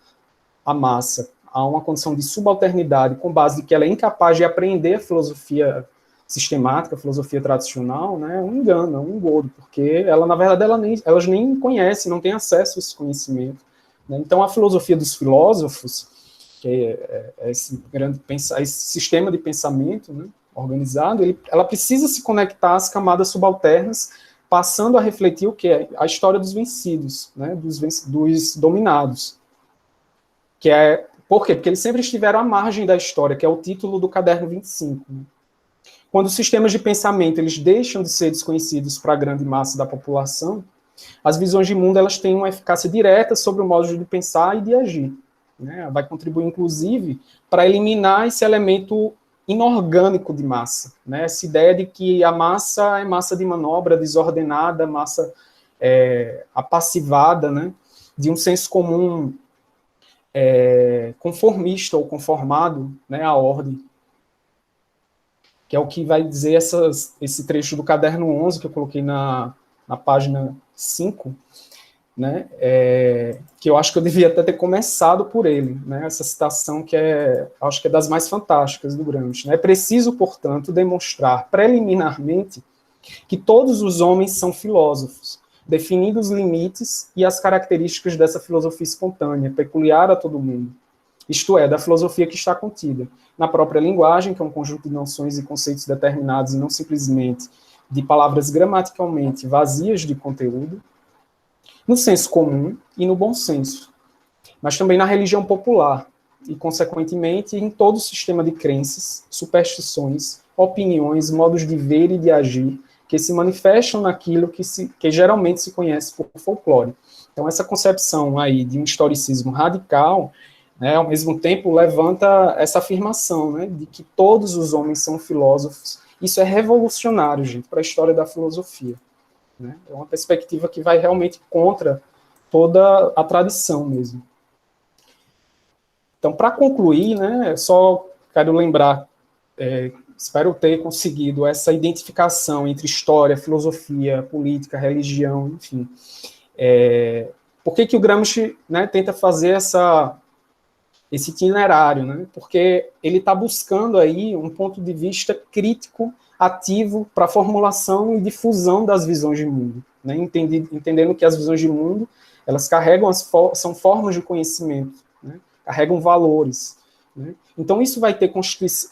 a massa a uma condição de subalternidade com base de que ela é incapaz de aprender a filosofia sistemática, a filosofia tradicional, né, é um engano, é um engodo, porque ela, na verdade, elas nem conhecem, não têm acesso a esse conhecimento, né? Então, a filosofia dos filósofos, que é esse sistema de pensamento, né, organizado, ela precisa se conectar às camadas subalternas, passando a refletir o que é a história dos vencidos, né, dos dominados. Por quê? Porque eles sempre estiveram à margem da história, que é o título do caderno 25, né? Quando os sistemas de pensamento eles deixam de ser desconhecidos para a grande massa da população, as visões de mundo elas têm uma eficácia direta sobre o modo de pensar e de agir, né? Vai contribuir, inclusive, para eliminar esse elemento inorgânico de massa, né? Essa ideia de que a massa é massa de manobra, desordenada, massa apassivada, né? De um senso comum conformista ou conformado, né, à ordem, que é o que vai dizer esse trecho do caderno 11, que eu coloquei na página 5, né, que eu acho que eu devia até ter começado por ele, né, essa citação que acho que é das mais fantásticas do Gramsci. Né? É preciso, portanto, demonstrar preliminarmente que todos os homens são filósofos, definindo os limites e as características dessa filosofia espontânea, peculiar a todo mundo. Isto é, da filosofia que está contida na própria linguagem, que é um conjunto de noções e conceitos determinados e não simplesmente de palavras gramaticalmente vazias de conteúdo, no senso comum e no bom senso, mas também na religião popular e, consequentemente, em todo o sistema de crenças, superstições, opiniões, modos de ver e de agir que se manifestam naquilo que geralmente se conhece por folclore. Então, essa concepção aí de um historicismo radical, né, ao mesmo tempo, levanta essa afirmação, né, de que todos os homens são filósofos. Isso é revolucionário, gente, para a história da filosofia. Né? É uma perspectiva que vai realmente contra toda a tradição mesmo. Então, para concluir, né, só quero lembrar, espero ter conseguido essa identificação entre história, filosofia, política, religião, enfim. Por que o Gramsci, né, tenta fazer esse itinerário, né? Porque ele está buscando aí um ponto de vista crítico, ativo para a formulação e difusão das visões de mundo, né? Entendendo que as visões de mundo elas carregam são formas de conhecimento, né? Carregam valores, né? Então isso vai ter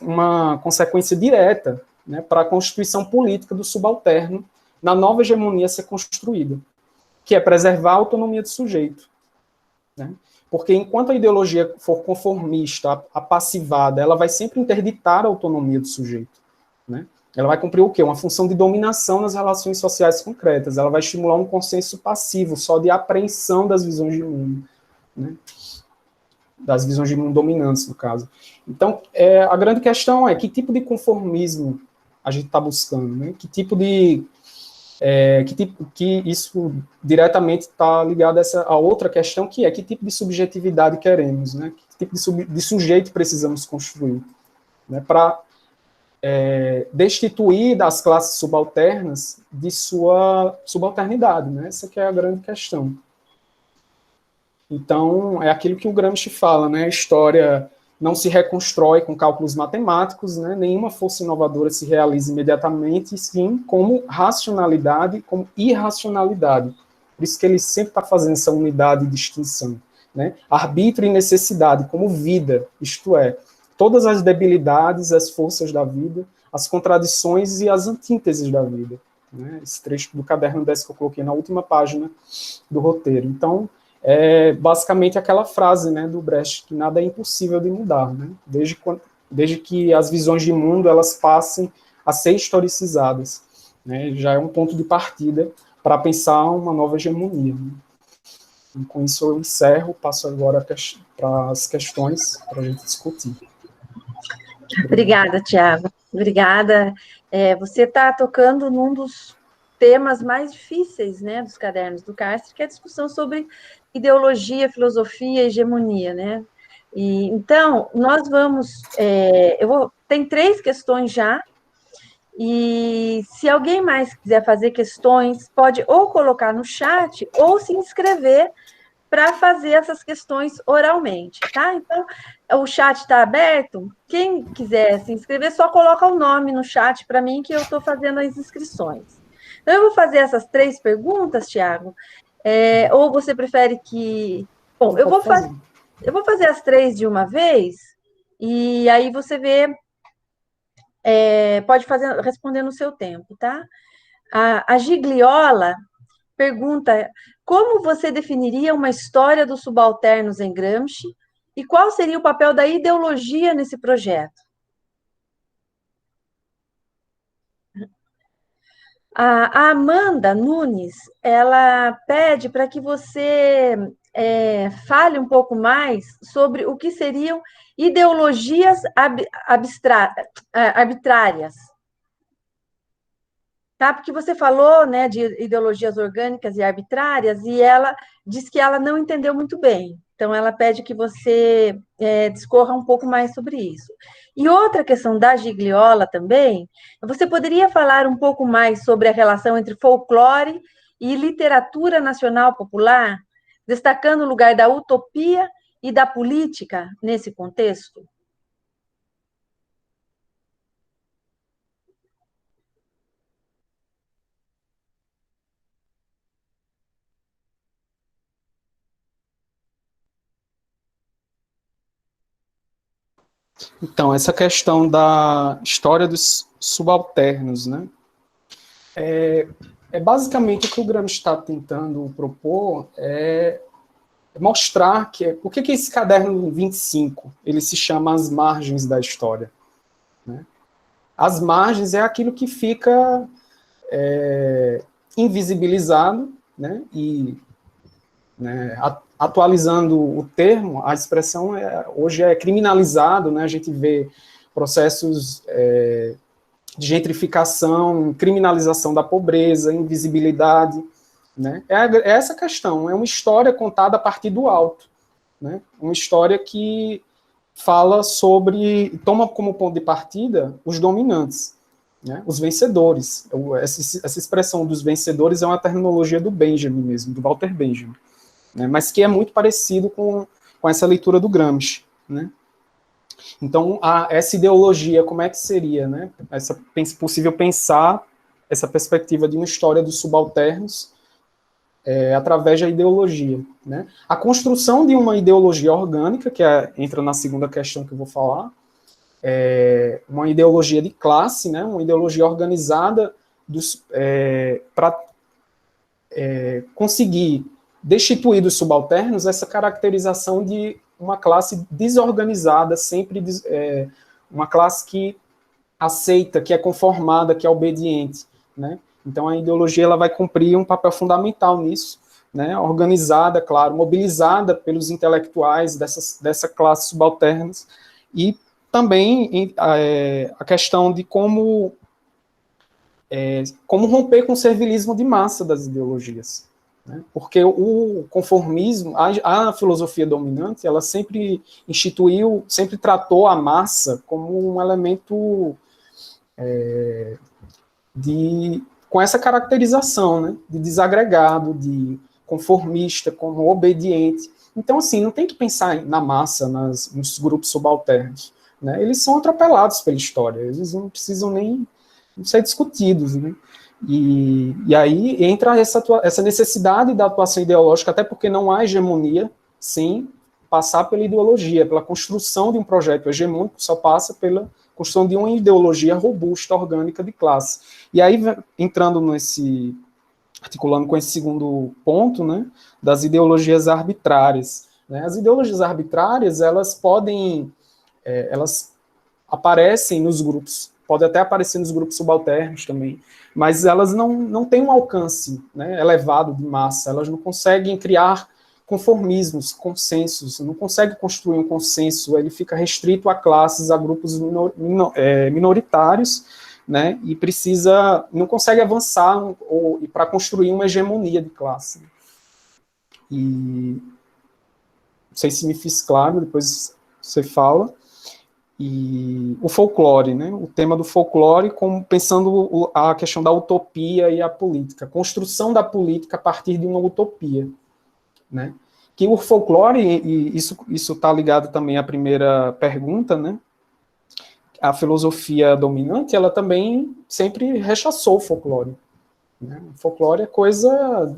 uma consequência direta, né, para a constituição política do subalterno na nova hegemonia a ser construída, que é preservar a autonomia do sujeito, né? Porque enquanto a ideologia for conformista, apassivada, ela vai sempre interditar a autonomia do sujeito, né? Ela vai cumprir o quê? Uma função de dominação nas relações sociais concretas. Ela vai estimular um consenso passivo, só de apreensão das visões de mundo, né? Das visões de mundo dominantes, no caso. Então, a grande questão é que tipo de conformismo a gente está buscando, né? Que isso diretamente está ligado a outra questão, que é que tipo de subjetividade queremos, né? Que tipo de sujeito precisamos construir, né? Para destituir das classes subalternas de sua subalternidade, né? Essa que é a grande questão. Então, é aquilo que o Gramsci fala, né? A história não se reconstrói com cálculos matemáticos, né? Nenhuma força inovadora se realiza imediatamente, sim como racionalidade, como irracionalidade. Por isso que ele sempre está fazendo essa unidade de distinção, né? Arbítrio e necessidade como vida, isto é, todas as debilidades, as forças da vida, as contradições e as antíteses da vida. Né? Esse trecho do caderno 10 que eu coloquei na última página do roteiro. Então, é basicamente aquela frase, né, do Brecht, que nada é impossível de mudar, né? Desde que as visões de mundo elas passem a ser historicizadas. Né? Já é um ponto de partida para pensar uma nova hegemonia. Né? E com isso eu encerro, passo agora para as questões para a gente discutir. Obrigada, Tiago. Obrigada. Você está tocando num dos temas mais difíceis, né, dos cadernos do Cárcere, que é a discussão sobre ideologia, filosofia, hegemonia, né? E então nós vamos, tem 3 questões já. E se alguém mais quiser fazer questões, pode ou colocar no chat ou se inscrever para fazer essas questões oralmente, tá? Então, o chat está aberto. Quem quiser se inscrever, só coloca o nome no chat para mim, que eu estou fazendo as inscrições. Então, eu vou fazer essas 3 perguntas, Tiago, ou você prefere que... Bom, eu vou fazer as 3 de uma vez, e aí você vê, pode fazer, responder no seu tempo, tá? A Gigliola pergunta: como você definiria uma história dos subalternos em Gramsci e qual seria o papel da ideologia nesse projeto? A Amanda Nunes, ela pede para que você fale um pouco mais sobre o que seriam ideologias arbitrárias. Tá? Porque você falou, né, de ideologias orgânicas e arbitrárias, e ela diz que ela não entendeu muito bem. Então, ela pede que você discorra um pouco mais sobre isso. E outra questão da Gigliola também, você poderia falar um pouco mais sobre a relação entre folclore e literatura nacional popular, destacando o lugar da utopia e da política nesse contexto? Então, essa questão da história dos subalternos, né? É basicamente o que o Gramsci está tentando propor, mostrar por que esse caderno 25 ele se chama As Margens da História. Né? As margens é aquilo que fica invisibilizado, né? E, né, atualizando o termo, a expressão hoje é criminalizado, né? A gente vê processos de gentrificação, criminalização da pobreza, invisibilidade. Né? É essa questão, é uma história contada a partir do alto. Né? Uma história que fala sobre, toma como ponto de partida os dominantes, né? Os vencedores. Essa expressão dos vencedores é uma terminologia do Benjamin mesmo, do Walter Benjamin, né? Mas que é muito parecido com essa leitura do Gramsci. Né? Então, essa ideologia, como é que seria? Né? Possível pensar essa perspectiva de uma história dos subalternos através da ideologia. Né? A construção de uma ideologia orgânica, que entra na segunda questão que eu vou falar, uma ideologia de classe, né? Uma ideologia organizada para conseguir destituir dos subalternos essa caracterização de uma classe desorganizada, sempre uma classe que aceita, que é conformada, que é obediente. Né? Então, a ideologia ela vai cumprir um papel fundamental nisso, né? Organizada, claro, mobilizada pelos intelectuais dessa classe subalterna, e também a questão de como romper com o servilismo de massa das ideologias. Né? Porque o conformismo, a filosofia dominante, ela sempre sempre tratou a massa como um elemento com essa caracterização, né, de desagregado, de conformista, como obediente. Então, assim, não tem que pensar na massa, nos grupos subalternos. Né? Eles são atropelados pela história, eles não precisam nem ser discutidos. Né? E aí entra essa necessidade da atuação ideológica, até porque não há hegemonia sem passar pela ideologia, pela construção de um projeto hegemônico, só passa pela construção de uma ideologia robusta, orgânica de classe. E aí, articulando com esse segundo ponto, né, das ideologias arbitrárias. Né? As ideologias arbitrárias, elas aparecem nos grupos, podem até aparecer nos grupos subalternos também, mas elas não têm um alcance, né, elevado de massa, elas não conseguem criar conformismos, consensos, não conseguem construir um consenso, ele fica restrito a classes, a grupos minoritários, né, e não consegue avançar para construir uma hegemonia de classe. E não sei se me fiz claro, depois você fala. E o folclore, né? O tema do folclore, pensando a questão da utopia e a política, construção da política a partir de uma utopia, né? Que o folclore, e isso está ligado também à primeira pergunta, né? A filosofia dominante, ela também sempre rechaçou o folclore, né? O folclore é coisa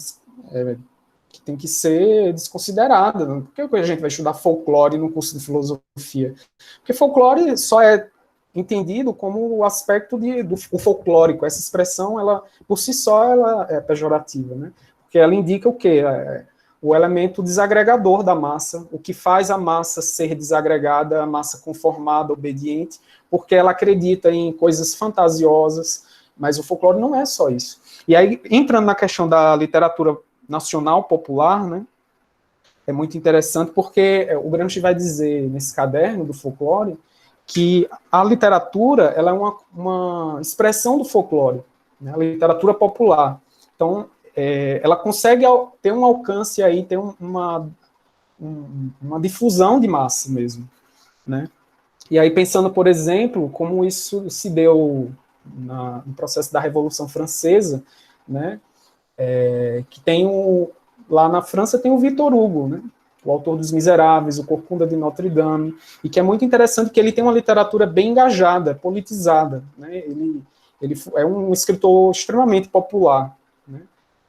que tem que ser desconsiderada. Né? Por que a gente vai estudar folclore no curso de filosofia? Porque folclore só é entendido como o aspecto do folclórico. Essa expressão, ela, por si só, ela é pejorativa, né? Porque ela indica o quê? O elemento desagregador da massa, o que faz a massa ser desagregada, a massa conformada, obediente, porque ela acredita em coisas fantasiosas, mas o folclore não é só isso. E aí, entrando na questão da literatura nacional popular, né, é muito interessante porque o Gramsci vai dizer nesse caderno do folclore que a literatura ela é uma expressão do folclore, né, a literatura popular. Então, ela consegue ter um alcance aí, ter uma difusão de massa mesmo, né? E aí pensando, por exemplo, como isso se deu no processo da Revolução Francesa, né? Que tem lá na França tem o Victor Hugo, né? O autor dos Miseráveis, o Corcunda de Notre Dame, e que é muito interessante que ele tem uma literatura bem engajada, politizada, né? Ele é um escritor extremamente popular, né?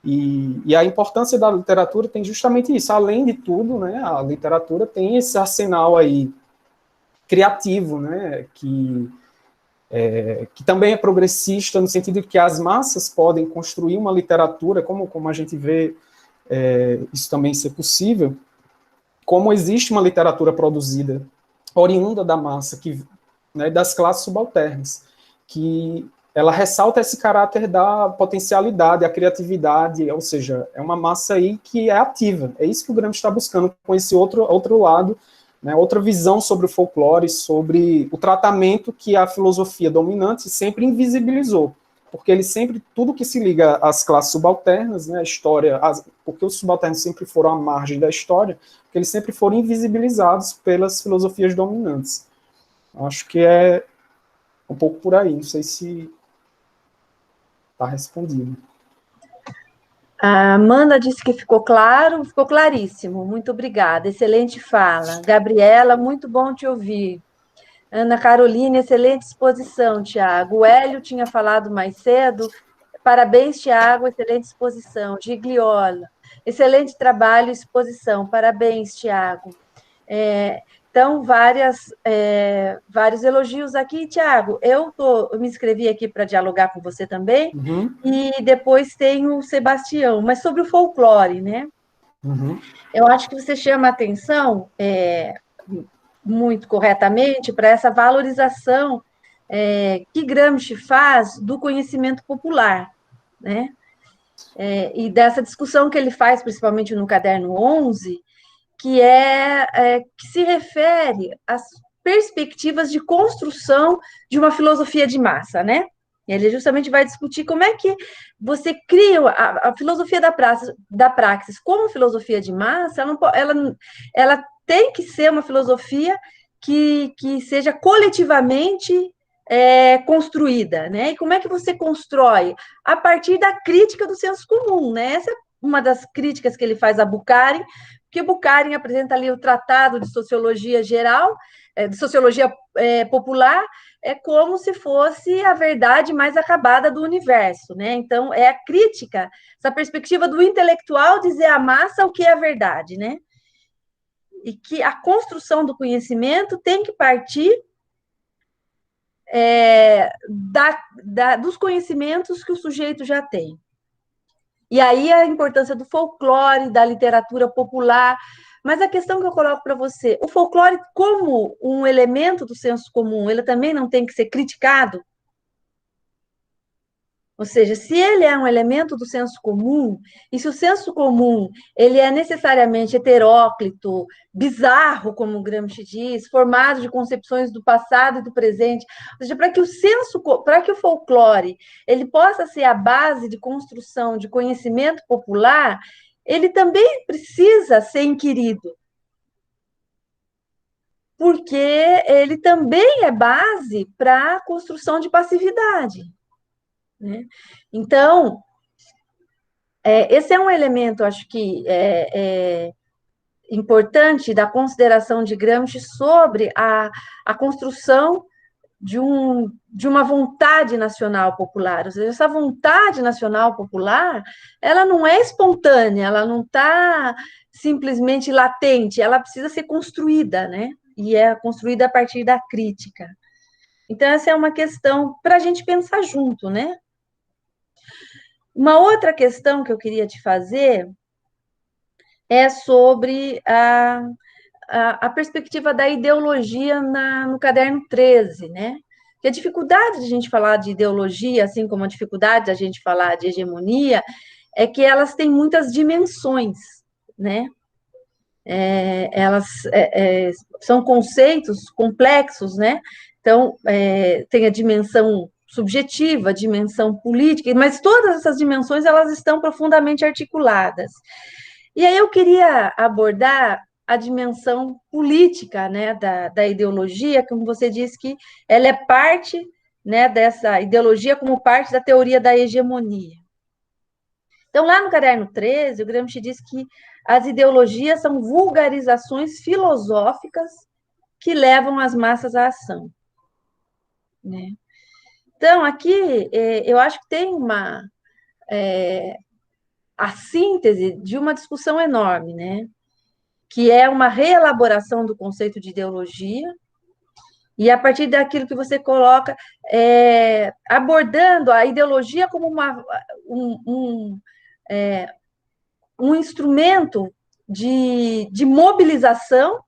E a importância da literatura tem justamente isso. Além de tudo, né, a literatura tem esse arsenal aí criativo, né, que também é progressista no sentido de que as massas podem construir uma literatura, como a gente vê isso também ser possível, como existe uma literatura produzida oriunda da massa, né, das classes subalternas, que ela ressalta esse caráter da potencialidade, a criatividade, ou seja, é uma massa aí que é ativa. É isso que o Gramsci está buscando com esse outro lado, né, outra visão sobre o folclore, sobre o tratamento que a filosofia dominante sempre invisibilizou, porque ele sempre, tudo que se liga às classes subalternas, né, a história, porque os subalternos sempre foram à margem da história, porque eles sempre foram invisibilizados pelas filosofias dominantes. Acho que é um pouco por aí, não sei se está respondido. A Amanda disse que ficou claro, ficou claríssimo. Muito obrigada. Excelente fala. Gabriela, muito bom te ouvir. Ana Carolina, excelente exposição, Tiago. O Hélio tinha falado mais cedo. Parabéns, Tiago, excelente exposição. Gigliola, excelente trabalho e exposição. Parabéns, Tiago. Então, vários elogios aqui. Tiago, eu me inscrevi aqui para dialogar com você também, e depois tem o Sebastião, mas sobre o folclore, né? Eu acho que você chama a atenção muito corretamente para essa valorização que Gramsci faz do conhecimento popular, né? E dessa discussão que ele faz, principalmente no caderno 11, que se refere às perspectivas de construção de uma filosofia de massa, né? Ele justamente vai discutir como é que você cria a filosofia da praxis como filosofia de massa, ela tem que ser uma filosofia que seja coletivamente construída, né? E como é que você constrói? A partir da crítica do senso comum, né? Essa é uma das críticas que ele faz a Bukharin, porque Bukharin apresenta ali o Tratado de Sociologia Geral, de Sociologia Popular, como se fosse a verdade mais acabada do universo, né? Então, é a crítica, essa perspectiva do intelectual dizer à massa o que é a verdade, né? e que a construção do conhecimento tem que partir dos conhecimentos que o sujeito já tem. E aí a importância do folclore, da literatura popular. Mas a questão que eu coloco para você, o folclore, como um elemento do senso comum, ele também não tem que ser criticado? Ou seja, se ele é um elemento do senso comum, e se o senso comum ele é necessariamente heteróclito, bizarro, como o Gramsci diz, formado de concepções do passado e do presente, ou seja, para que o folclore ele possa ser a base de construção de conhecimento popular, ele também precisa ser inquirido, porque ele também é base para a construção de passividade. Né? Então, esse é um elemento, acho que importante da consideração de Gramsci sobre a construção de uma vontade nacional popular. Ou seja, essa vontade nacional popular, ela não é espontânea, ela não está simplesmente latente, ela precisa ser construída, né? E é construída a partir da crítica. Então, essa é uma questão para a gente pensar junto, né? Uma outra questão que eu queria te fazer é sobre a perspectiva da ideologia no caderno 13, né? Que a dificuldade de a gente falar de ideologia, assim como a dificuldade de a gente falar de hegemonia, é que elas têm muitas dimensões, né? Elas são conceitos complexos, né? Então, tem a dimensão subjetiva, a dimensão política, mas todas essas dimensões elas estão profundamente articuladas. E aí eu queria abordar a dimensão política, né, da ideologia, como você disse que ela é parte, né, dessa ideologia como parte da teoria da hegemonia. Então, lá no caderno 13, o Gramsci diz que as ideologias são vulgarizações filosóficas que levam as massas à ação. Né? Então, aqui, eu acho que tem a síntese de uma discussão enorme, né? Que é uma reelaboração do conceito de ideologia, e a partir daquilo que você coloca, abordando a ideologia como um instrumento de mobilização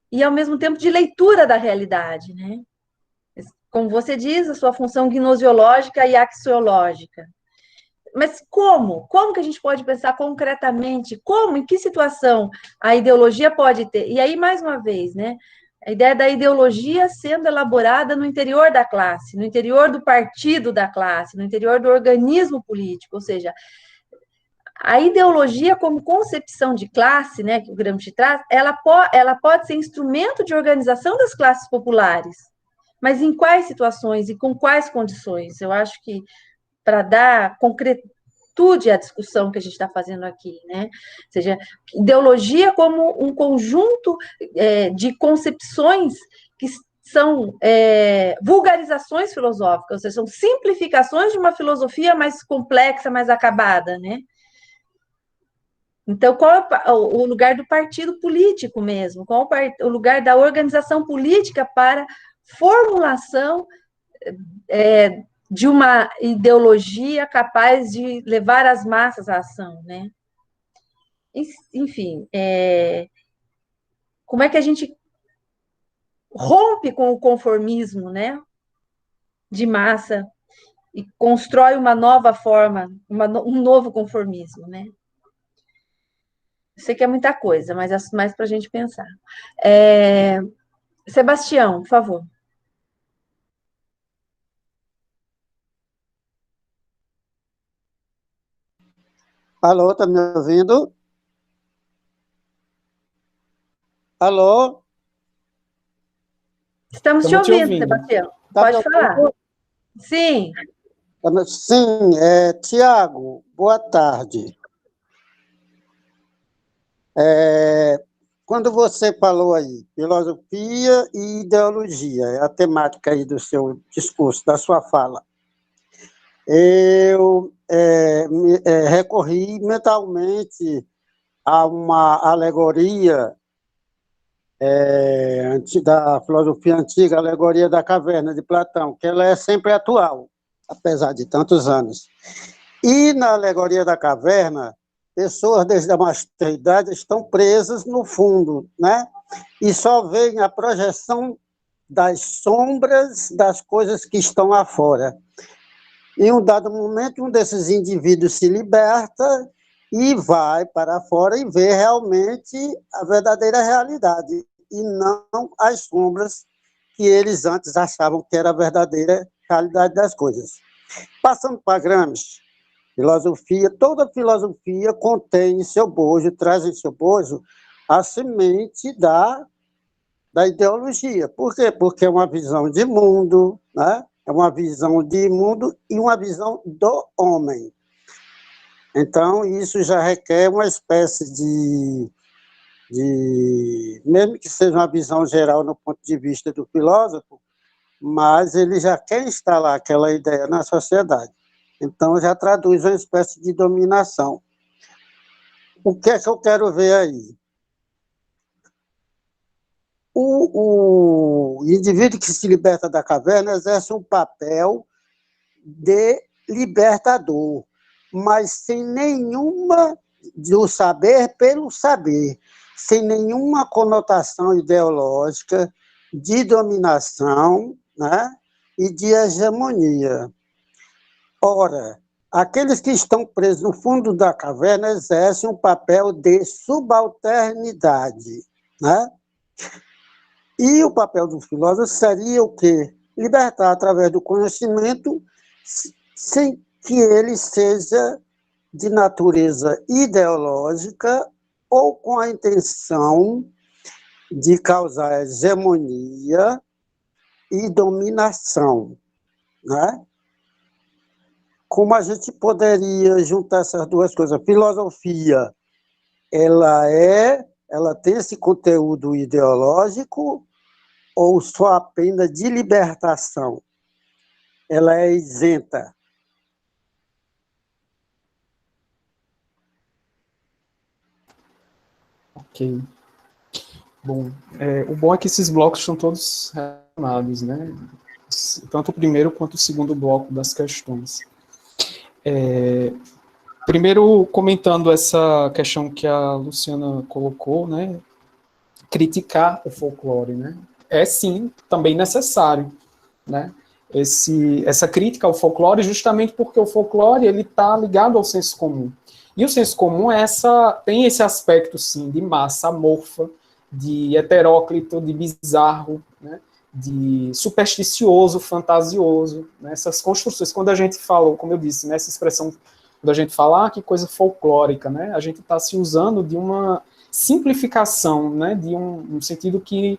e, ao mesmo tempo, de leitura da realidade, né? Como você diz, a sua função gnosiológica e axiológica. Mas como? Como que a gente pode pensar concretamente? Como, em que situação a ideologia pode ter? E aí, mais uma vez, né? A ideia da ideologia sendo elaborada no interior da classe, no interior do partido da classe, no interior do organismo político, ou seja, a ideologia como concepção de classe, né, que o Gramsci traz, ela pode ser instrumento de organização das classes populares, mas em quais situações e com quais condições? Eu acho que para dar concretude à discussão que a gente está fazendo aqui, né? Ou seja, ideologia como um conjunto de concepções que são vulgarizações filosóficas, ou seja, são simplificações de uma filosofia mais complexa, mais acabada, né? Então, qual é o lugar do partido político mesmo? Qual é o lugar da organização política para formulação de uma ideologia capaz de levar as massas à ação, né? Enfim, como é que a gente rompe com o conformismo, né? De massa e constrói uma nova forma, um novo conformismo, né? Sei que é muita coisa, mas é mais para a gente pensar. Sebastião, por favor. Alô, tá me ouvindo? Alô? Estamos te ouvindo, Sebastião. Tá Pode falar. Sim. Sim, Tiago, boa tarde. Quando você falou aí, filosofia e ideologia, é a temática aí do seu discurso, da sua fala, eu recorri mentalmente a uma alegoria da filosofia antiga, a Alegoria da Caverna, de Platão, que ela é sempre atual, apesar de tantos anos. E na Alegoria da Caverna, pessoas desde a maioridade estão presas no fundo, né? E só veem a projeção das sombras das coisas que estão lá fora. Em um dado momento, um desses indivíduos se liberta e vai para fora e vê realmente a verdadeira realidade, e não as sombras que eles antes achavam que era a verdadeira realidade das coisas. Passando para Gramsci, filosofia, toda filosofia contém em seu bojo, traz em seu bojo a semente da ideologia. Por quê? Porque é uma visão de mundo, né? É uma visão de mundo e uma visão do homem. Então, isso já requer uma espécie mesmo que seja uma visão geral no ponto de vista do filósofo, mas ele já quer instalar aquela ideia na sociedade. Então, já traduz uma espécie de dominação. O que é que eu quero ver aí? O indivíduo que se liberta da caverna exerce um papel de libertador, mas sem nenhuma do saber pelo saber, sem nenhuma conotação ideológica de dominação, né, e de hegemonia. Ora, aqueles que estão presos no fundo da caverna exercem um papel de subalternidade, né? E o papel do filósofo seria o quê? Libertar através do conhecimento, sem que ele seja de natureza ideológica ou com a intenção de causar hegemonia e dominação, né? Como a gente poderia juntar essas duas coisas? A filosofia, ela tem esse conteúdo ideológico ou só apenas de libertação? Ela é isenta? Ok. Bom, o bom é que esses blocos estão todos relacionados, né? Tanto o primeiro quanto o segundo bloco das questões. Primeiro, comentando essa questão que a Luciana colocou, né? Criticar o folclore, né? É, sim, também necessário, né? Essa crítica ao folclore, justamente porque o folclore ele está ligado ao senso comum. E o senso comum tem esse aspecto, sim, de massa amorfa, de heteróclito, de bizarro, né? De supersticioso, fantasioso, né? Essas construções. Quando a gente falou, como eu disse, né? Essa expressão, quando a gente fala, que coisa folclórica, né? A gente está se usando de uma simplificação, né? De um sentido que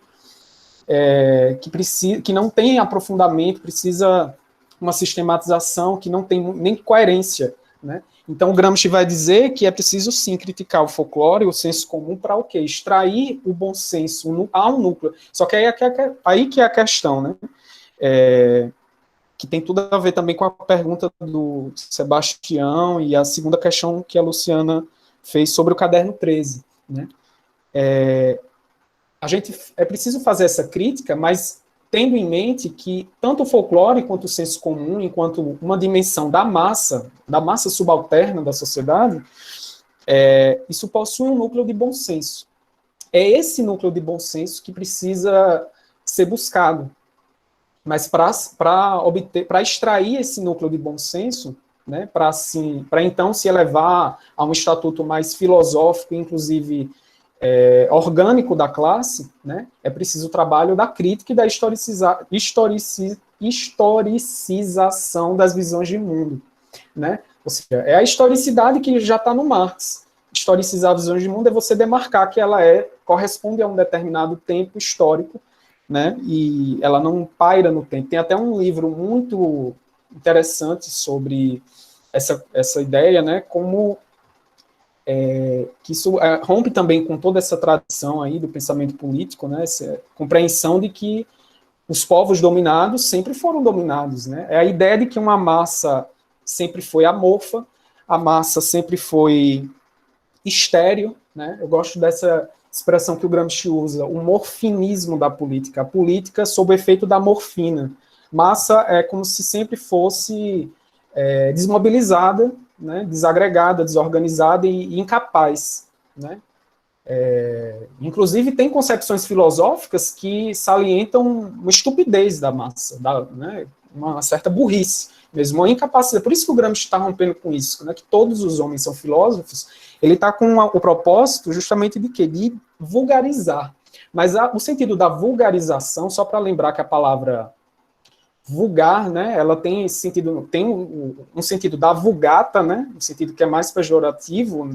não tem aprofundamento, precisa uma sistematização que não tem nem coerência, né? Então o Gramsci vai dizer que é preciso sim criticar o folclore, o senso comum, para o quê? Extrair o bom senso a um núcleo. Só que aí que é a questão, né? Que tem tudo a ver também com a pergunta do Sebastião e a segunda questão que a Luciana fez sobre o caderno 13, né? A gente é preciso fazer essa crítica, mas tendo em mente que tanto o folclore quanto o senso comum, enquanto uma dimensão da massa subalterna da sociedade, isso possui um núcleo de bom senso. É esse núcleo de bom senso que precisa ser buscado. Mas para extrair esse núcleo de bom senso, né, para então se elevar a um estatuto mais filosófico, inclusive orgânico da classe, né, é preciso o trabalho da crítica e da historicização das visões de mundo, né? Ou seja, é a historicidade que já está no Marx. Historicizar as visões de mundo é você demarcar que ela corresponde a um determinado tempo histórico, né, e ela não paira no tempo. Tem até um livro muito interessante sobre essa ideia, né, como que isso rompe também com toda essa tradição aí do pensamento político, né, essa compreensão de que os povos dominados sempre foram dominados, né, é a ideia de que uma massa sempre foi amorfa, a massa sempre foi estéril, né, eu gosto expressão que o Gramsci usa, o morfinismo da política, a política sob o efeito da morfina. Massa é como se sempre fosse desmobilizada, né, desagregada, desorganizada e incapaz, né? Inclusive, tem concepções filosóficas que salientam uma estupidez da massa, né, uma certa burrice, mesmo uma incapacidade. Por isso que o Gramsci está rompendo com isso, né, que todos os homens são filósofos. Ele está com o propósito justamente de quê? De vulgarizar. Mas o sentido da vulgarização, só para lembrar que a palavra vulgar, né, ela tem esse sentido, tem um sentido da vulgata, né, um sentido que é mais pejorativo,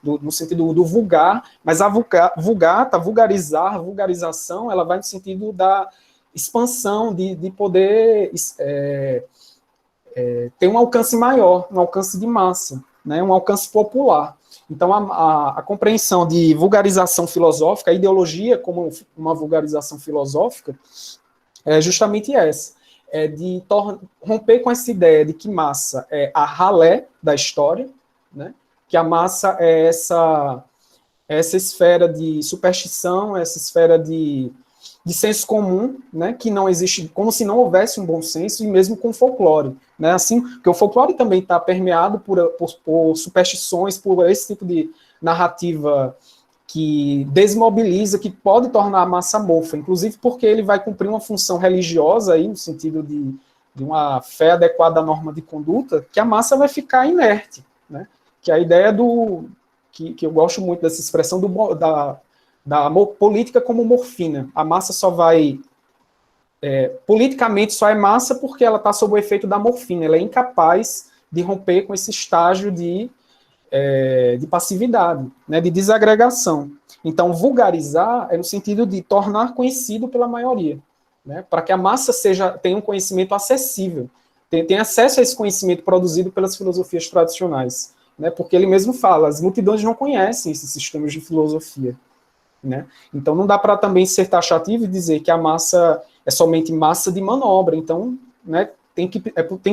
no sentido do vulgar, mas a vulgata, vulgarizar, vulgarização, ela vai no sentido da expansão, de poder ter um alcance maior, um alcance de massa, né, um alcance popular. Então, a compreensão de vulgarização filosófica, a ideologia como uma vulgarização filosófica, é justamente essa, de romper com essa ideia de que massa é a ralé da história, né, que a massa é essa esfera de superstição, essa esfera de senso comum, né, que não existe, como se não houvesse um bom senso, e mesmo com folclore, né, assim, porque o folclore também está permeado por superstições, por esse tipo de narrativa que desmobiliza, que pode tornar a massa mofa, inclusive porque ele vai cumprir uma função religiosa aí, no sentido de uma fé adequada à norma de conduta, que a massa vai ficar inerte, né, que a ideia que eu gosto muito dessa expressão da política como morfina. A massa só vai... politicamente só é massa porque ela está sob o efeito da morfina. Ela é incapaz de romper com esse estágio de passividade, né, de desagregação. Então, vulgarizar é no sentido de tornar conhecido pela maioria, né, para que a massa tenha um conhecimento acessível, tenha acesso a esse conhecimento produzido pelas filosofias tradicionais, né, porque ele mesmo fala, as multidões não conhecem esses sistemas de filosofia, né? Então, não dá para também ser taxativo e dizer que a massa é somente massa de manobra. Então, né, tem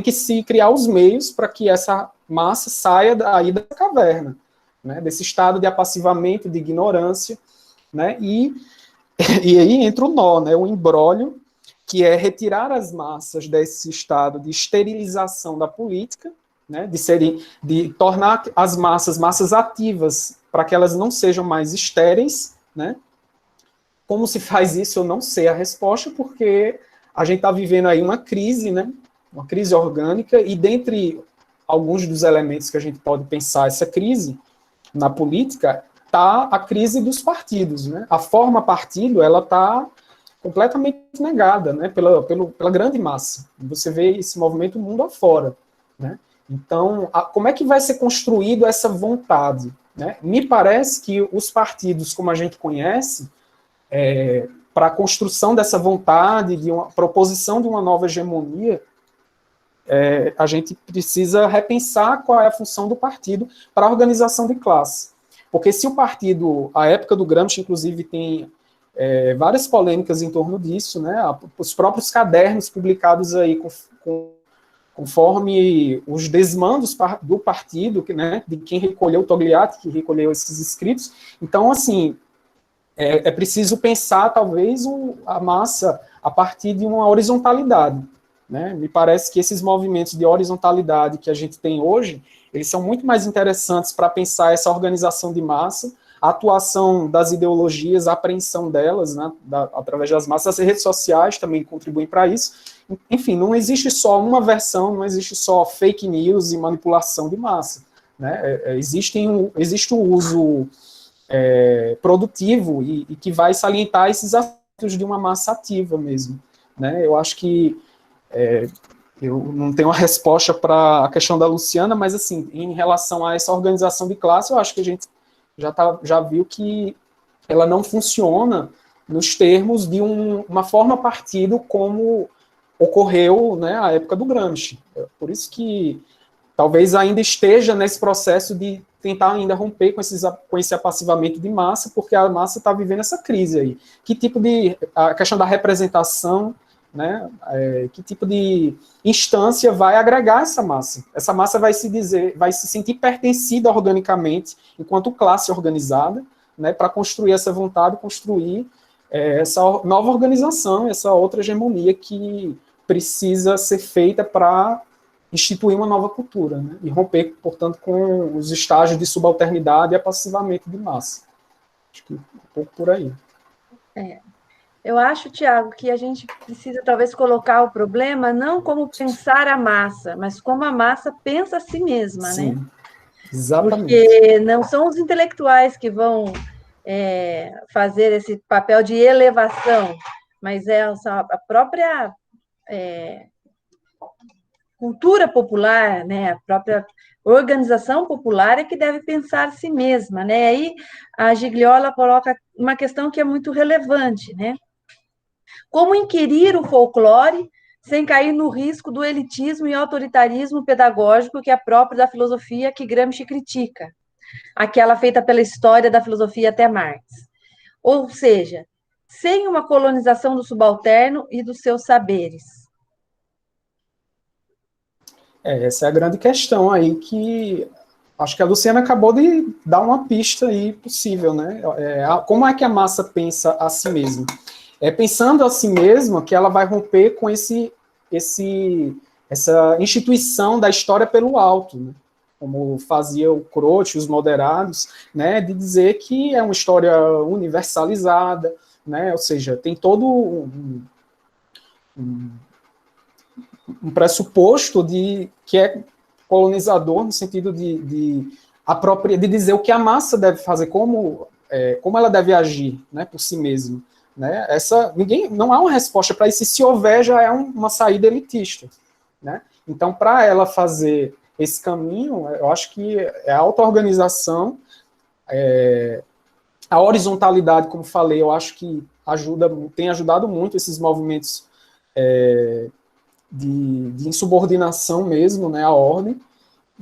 que se criar os meios para que essa massa saia daí da caverna, né, desse estado de apassivamento, de ignorância, né, e aí entra o nó, né, o imbróglio, que é retirar as massas desse estado de esterilização da política, né, de tornar as massas ativas, para que elas não sejam mais estéreis, né? Como se faz isso, eu não sei a resposta, porque a gente está vivendo aí uma crise, né? Uma crise orgânica, e dentre alguns dos elementos que a gente pode pensar essa crise na política, está a crise dos partidos, né? A forma partido, ela está completamente negada, né? Pela grande massa. Você vê esse movimento mundo afora, né? Então, como é que vai ser construído essa vontade, né? Me parece que os partidos, como a gente conhece, para a construção dessa vontade, de uma proposição de uma nova hegemonia, a gente precisa repensar qual é a função do partido para a organização de classe. Porque se o partido, a época do Gramsci, inclusive, tem várias polêmicas em torno disso, né? Os próprios cadernos publicados aí conforme os desmandos do partido, né, de quem recolheu, o Togliatti, que recolheu esses escritos. Então, assim, é preciso pensar, talvez, a massa a partir de uma horizontalidade, né? Me parece que esses movimentos de horizontalidade que a gente tem hoje, eles são muito mais interessantes para pensar essa organização de massa, a atuação das ideologias, a apreensão delas, né, através das massas. As redes sociais também contribuem para isso. Enfim, não existe só uma versão, não existe só fake news e manipulação de massa, né? Existe o uso produtivo e que vai salientar esses aspectos de uma massa ativa mesmo, né? Eu acho que eu não tenho uma resposta para a questão da Luciana, mas, assim, em relação a essa organização de classe, eu acho que a gente já viu que ela não funciona nos termos de uma forma partido como ocorreu, né, à época do Gramsci. Por isso que talvez ainda esteja nesse processo de tentar ainda romper com esse apassivamento de massa, porque a massa está vivendo essa crise aí. Que tipo a questão da representação, né, que tipo de instância vai agregar essa massa? Essa massa vai se sentir pertencida organicamente, enquanto classe organizada, né, para construir essa vontade, construir essa nova organização, essa outra hegemonia que precisa ser feita para instituir uma nova cultura, né, e romper, portanto, com os estágios de subalternidade e apassivamento de massa. Acho que um pouco por aí. Eu acho, Tiago, que a gente precisa talvez colocar o problema não como pensar a massa, mas como a massa pensa a si mesma, Sim, né? exatamente. Porque não são os intelectuais que vão fazer esse papel de elevação, mas é a própria cultura popular, né? A própria organização popular é que deve pensar a si mesma, né? Aí a Gigliola coloca uma questão que é muito relevante, né? Como inquirir o folclore sem cair no risco do elitismo e autoritarismo pedagógico que é próprio da filosofia que Gramsci critica, aquela feita pela história da filosofia até Marx. Ou seja, sem uma colonização do subalterno e dos seus saberes. Essa é a grande questão aí que acho que a Luciana acabou de dar uma pista aí possível, né? Como é que a massa pensa a si mesma? Pensando a si mesma que ela vai romper com essa instituição da história pelo alto, né? Como fazia o Croce, os moderados, né? De dizer que é uma história universalizada, né? Ou seja, tem todo um pressuposto que é colonizador no sentido de dizer o que a massa deve fazer, como ela deve agir, né, por si mesma. Né? Não há uma resposta para isso, e se houver, já é uma saída elitista. Né? Então, para ela fazer esse caminho, eu acho que a auto-organização, a horizontalidade, como falei, eu acho que tem ajudado muito esses movimentos de insubordinação mesmo, né, à ordem,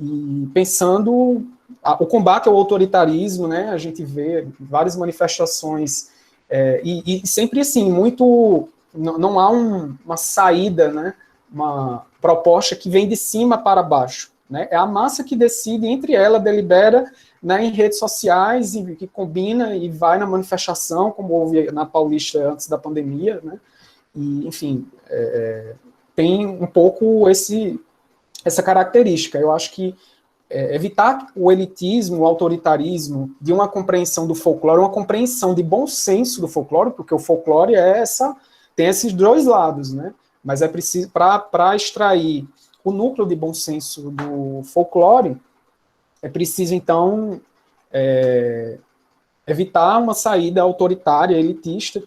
e pensando o combate ao autoritarismo, né, a gente vê várias manifestações, e sempre assim, não há uma saída, né, uma proposta que vem de cima para baixo, né, é a massa que decide, entre ela, delibera, né, em redes sociais, e que combina e vai na manifestação, como houve na Paulista antes da pandemia, né, e, enfim, tem um pouco essa característica. Eu acho que evitar o elitismo, o autoritarismo, de uma compreensão do folclore, uma compreensão de bom senso do folclore, porque o folclore tem esses dois lados, né? Mas é preciso, para extrair o núcleo de bom senso do folclore, é preciso, então, evitar uma saída autoritária, elitista,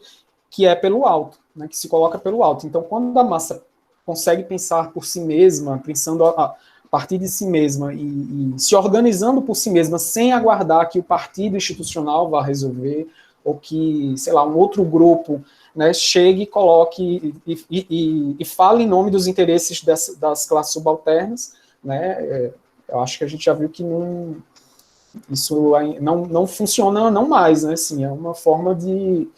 que é pelo alto, né? Que se coloca pelo alto. Então, quando a massa consegue pensar por si mesma, pensando a partir de si mesma e se organizando por si mesma, sem aguardar que o partido institucional vá resolver, ou que, sei lá, um outro grupo, né, chegue, coloque e fale em nome dos interesses das classes subalternas, né, eu acho que a gente já viu que isso não funciona não mais, né, assim, é uma forma de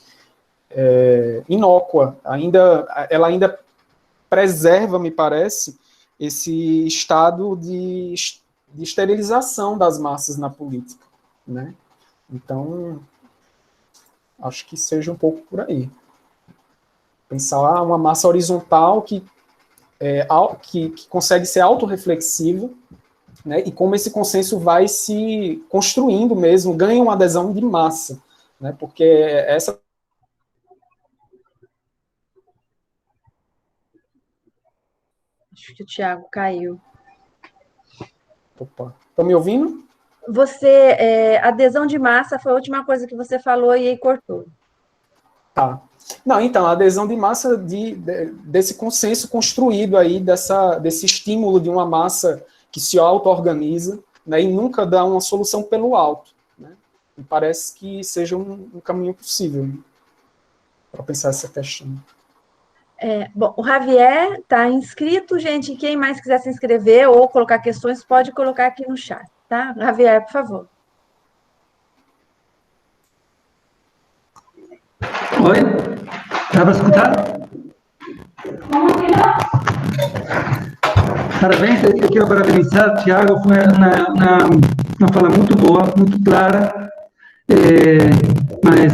inócua, ela ainda preserva, me parece, esse estado de esterilização das massas na política, né? Então, acho que seja um pouco por aí. Pensar uma massa horizontal que consegue ser autorreflexiva, né? E como esse consenso vai se construindo mesmo, ganha uma adesão de massa, né? Porque essa... Acho que o Tiago caiu. Opa, estão me ouvindo? Adesão de massa foi a última coisa que você falou e aí cortou. Tá. Não, então, a adesão de massa desse consenso construído aí, desse estímulo de uma massa que se auto-organiza, né, e nunca dá uma solução pelo alto. Né? Me parece que seja um caminho possível, né, para pensar essa questão. Bom, o Javier está inscrito, gente. Quem mais quiser se inscrever ou colocar questões, pode colocar aqui no chat, tá? Javier, por favor. Oi? Dá para escutar? Parabéns, eu quero parabenizar o Tiago, foi uma fala muito boa, muito clara, Mas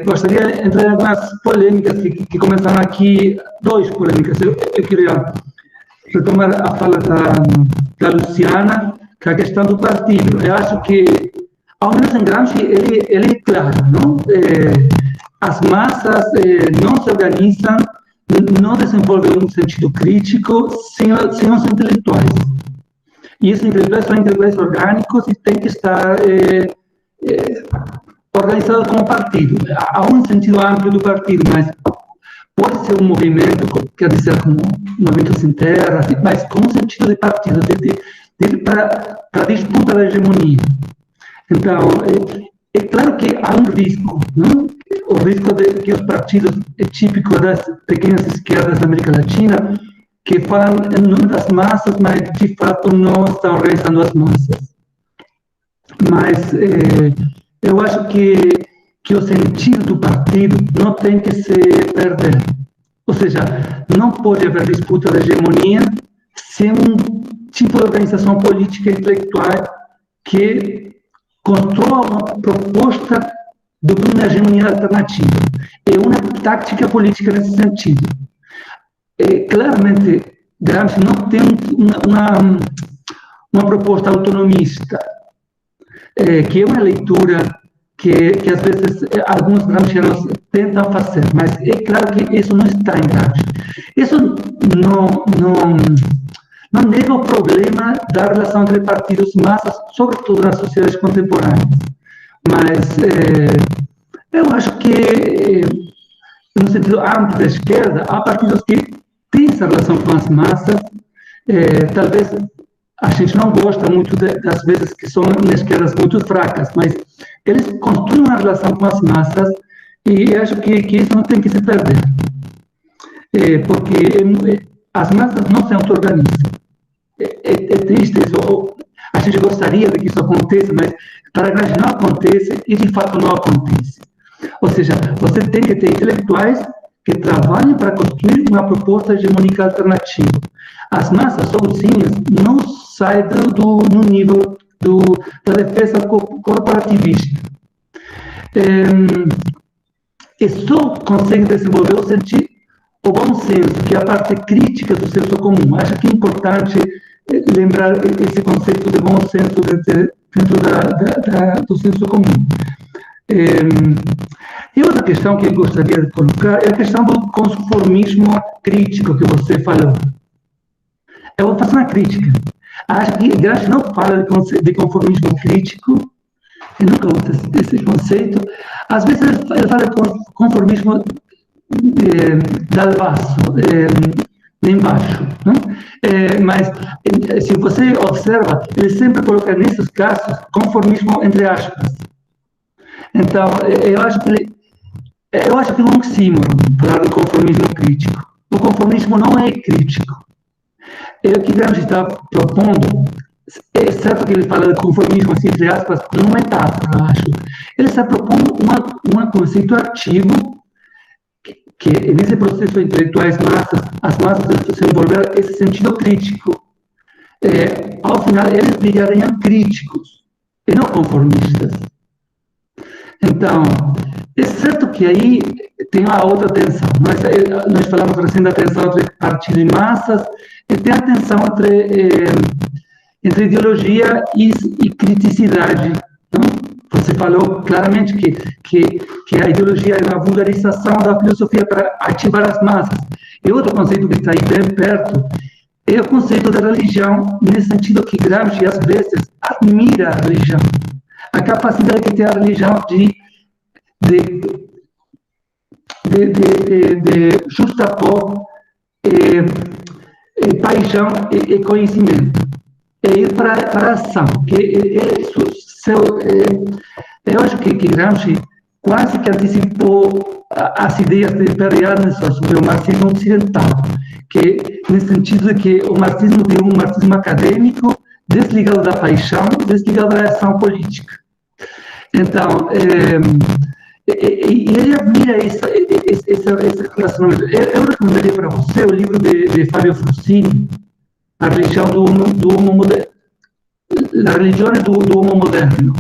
gostaria de entrar em algumas polêmicas que começaram aqui, duas polêmicas. Eu queria retomar a fala da Luciana, que é a questão do partido. Eu acho que, ao menos em Gramsci, ele é claro, não? As massas não se organizam, não desenvolvem um sentido crítico sem os intelectuais. E esses intelectuais são intelectuais orgânicos e têm que estar organizados como partido. Há um sentido amplo do partido, mas pode ser um movimento, quer dizer, como um movimento sem terra, mas com um sentido de partido, para a disputa da hegemonia. Então, é claro que há um risco, não? O risco de que os partidos típicos das pequenas esquerdas da América Latina, que falam em nome das massas, mas de fato não estão organizando as massas. Mas eu acho que o sentido do partido não tem que se perder. Ou seja, não pode haver disputa da hegemonia sem um tipo de organização política e intelectual que controla uma proposta de uma hegemonia alternativa. É uma tática política nesse sentido. Claramente, Gramsci não tem uma proposta autonomista, que é uma leitura que às vezes alguns gramscianos tentam fazer, mas é claro que isso não está em Gramsci. Isso não nega o problema da relação entre partidos e massas, sobretudo nas sociedades contemporâneas. Mas eu acho que, no sentido amplo da esquerda, há partidos que têm essa relação com as massas. Talvez a gente não gosta muito das vezes que são esquerdas muito fracas, mas eles construem uma relação com as massas e acho que isso não tem que se perder. Porque as massas não se auto-organizam. É triste isso. A gente gostaria de que isso aconteça, mas para a Gramsci não acontece e de fato não acontece. Ou seja, você tem que ter intelectuais que trabalhem para construir uma proposta hegemônica alternativa. As massas sozinhas não saem no nível da defesa corporativista. E só consegue desenvolver o bom senso, que é a parte crítica do senso comum. Acho que é importante lembrar esse conceito de bom senso dentro do senso comum. E outra questão que eu gostaria de colocar é a questão do conformismo crítico que você falou. Eu vou fazer uma crítica. Acho que Gramsci não fala de conformismo crítico, eu nunca uso esse conceito. Às vezes ele fala de conformismo dalvaço, embaixo. Não? Mas, se você observa, ele sempre coloca nesses casos conformismo entre aspas. Então, eu acho que é um oxímoron falar do conformismo crítico. O conformismo não é crítico. O que Gramsci está propondo, é certo que ele fala de conformismo, assim, entre aspas, como uma metáfora, acho. Ele está propondo um conceito ativo que nesse processo intelectual as massas desenvolveram esse sentido crítico. Ao final, eles virariam críticos e não conformistas. Então, é certo que aí tem uma outra tensão. Nós falamos recém da tensão entre partido e massas, e tem a tensão entre ideologia e criticidade. Não? Você falou claramente que a ideologia é uma vulgarização da filosofia para ativar as massas. E outro conceito que está aí bem perto é o conceito da religião, nesse sentido que Gramsci, às vezes, admira a religião. A capacidade que tem a religião de justapor paixão e conhecimento. É ir para a ação. Eu acho que Gramsci quase que antecipou as ideias de Perriand sobre o marxismo ocidental, que nesse sentido de que o marxismo tem um marxismo acadêmico desligado da paixão, desligado da ação política. Então, ele admira esse relacionamento. Eu recomendaria para você o livro de Fábio Frussini, A Religião do Homo Moderno. La Religione do Homo Moderno.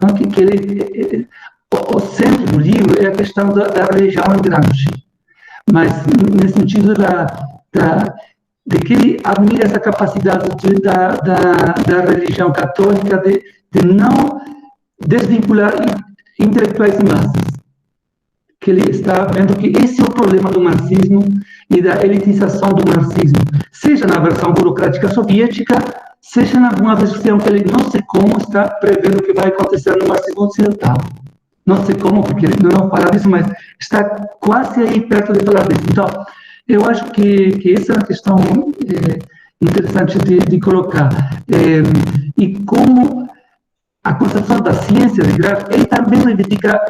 Então, o centro do livro é a questão da religião em Gramsci, mas no sentido de que ele admira essa capacidade da religião católica de não desvincular intelectuais e massas. Que ele está vendo que esse é o problema do marxismo e da elitização do marxismo, seja na versão burocrática soviética, seja em alguma versão que ele não sei como está prevendo o que vai acontecer no marxismo ocidental. Não sei como, porque ele não fala disso, mas está quase aí perto de falar disso. Então, eu acho que essa é uma questão interessante de colocar. E como a concepção da ciência de Gramsci, ele também reivindica,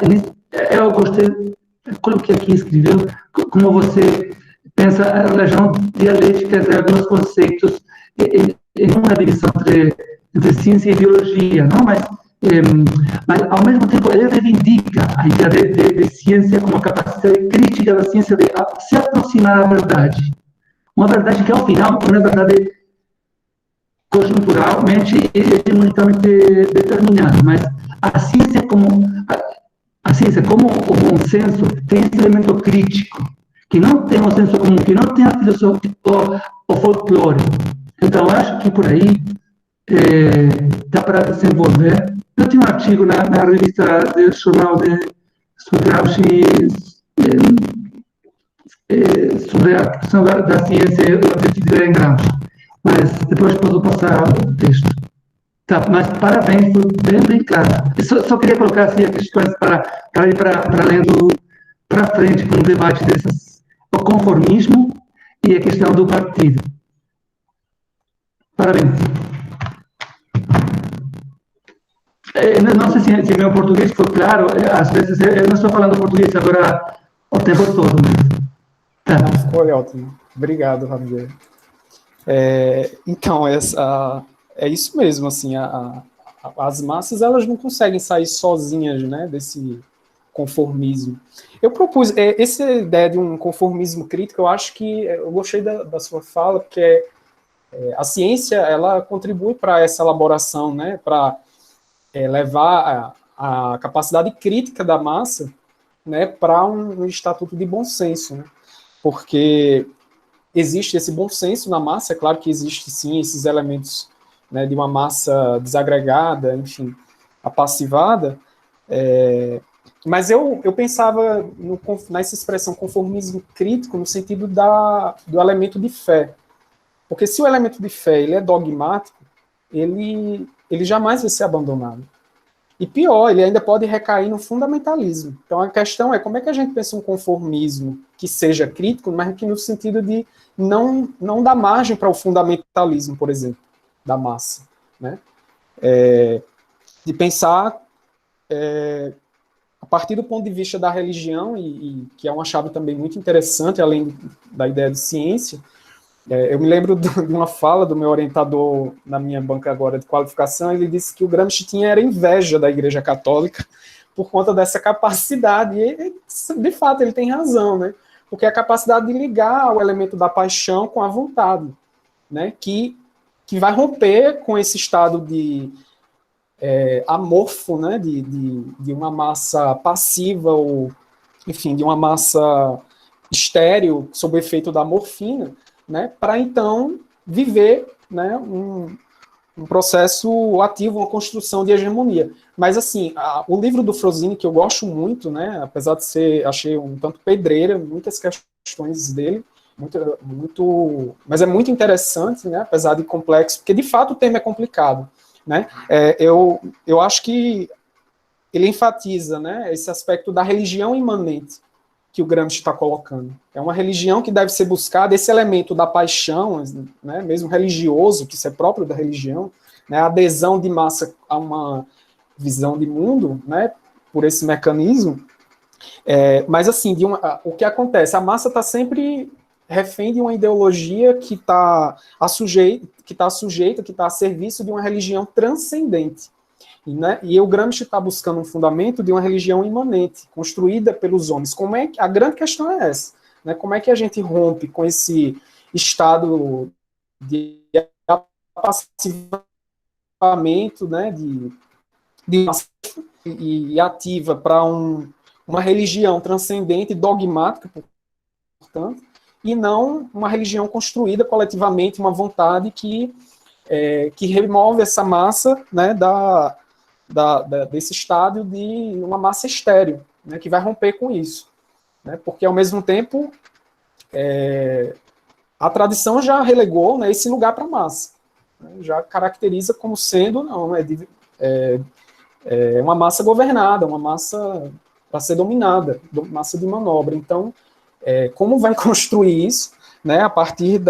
eu gostei, coloquei aqui, escreveu, como você pensa a relação dialética de alguns conceitos em uma divisão entre ciência e ideologia, não? Mas ao mesmo tempo ele reivindica a ideia de ciência como capacidade crítica da ciência de se aproximar da verdade. Uma verdade que, ao final, não é verdade conjunturalmente e hegemonicamente determinada, mas a ciência como o bom senso tem esse elemento crítico, que não tem o senso comum, que não tem a filosofia, o folclore. Então, eu acho que por aí dá para desenvolver. Eu tinha um artigo na revista do Jornal sobre Gramsci, sobre a questão da ciência e da pesquisa em Gramsci, mas depois posso passar o texto. Tá, mas parabéns, foi bem claro. Eu só queria colocar assim, as questões para ir para além para frente com o debate o conformismo e a questão do partido. Parabéns. Não sei se meu português foi claro, às vezes eu não estou falando português agora o tempo todo. Mas... Tá. Ficou ótimo. Obrigado, Javier. Então, é isso mesmo, assim, as massas, elas não conseguem sair sozinhas, né, desse conformismo. Eu propus, essa ideia de um conformismo crítico, eu acho que, eu gostei da sua fala, porque a ciência, ela contribui para essa elaboração, né, para levar a capacidade crítica da massa, né, para um estatuto de bom senso, né, porque existe esse bom senso na massa, é claro que existe sim esses elementos, né, de uma massa desagregada, enfim, apassivada, mas eu pensava nessa expressão conformismo crítico no sentido do elemento de fé, porque se o elemento de fé ele é dogmático, ele jamais vai ser abandonado. E pior, ele ainda pode recair no fundamentalismo. Então a questão é como é que a gente pensa um conformismo que seja crítico, mas que no sentido de não dar margem para o fundamentalismo, por exemplo, da massa, né? De pensar a partir do ponto de vista da religião, e que é uma chave também muito interessante, além da ideia de ciência. Eu me lembro de uma fala do meu orientador na minha banca agora de qualificação. Ele disse que o Gramsci era inveja da Igreja Católica por conta dessa capacidade, e de fato ele tem razão, né? Porque é a capacidade de ligar o elemento da paixão com a vontade, né? Que vai romper com esse estado de amorfo, né? De uma massa passiva, ou, enfim, de uma massa estéril, sob o efeito da morfina, né, para então viver, né, um processo ativo, uma construção de hegemonia. Mas, assim, o livro do Frosini, que eu gosto muito, né, apesar de ser, achei um tanto pedreira, muitas questões dele, mas é muito interessante, né, apesar de complexo, porque, de fato, o tema é complicado. Né? Eu acho que ele enfatiza, né, esse aspecto da religião imanente que o Gramsci está colocando. É uma religião que deve ser buscada, esse elemento da paixão, né, mesmo religioso, que isso é próprio da religião, né, a adesão de massa a uma visão de mundo, né, por esse mecanismo. Mas, assim, o que acontece? A massa está sempre refém de uma ideologia que está sujeita, que está a serviço de uma religião transcendente. E o Gramsci está buscando um fundamento de uma religião imanente, construída pelos homens. A grande questão é essa, né? Como é que a gente rompe com esse estado de apassivamento, né, de e ativa para uma religião transcendente e dogmática, portanto, e não uma religião construída coletivamente, uma vontade que remove essa massa, né, desse estádio de uma massa estéril, né, que vai romper com isso. Né, porque, ao mesmo tempo, a tradição já relegou, né, esse lugar para a massa. Né, já caracteriza como sendo uma massa governada, uma massa para ser dominada, massa de manobra. Então, como vai construir isso, né, a partir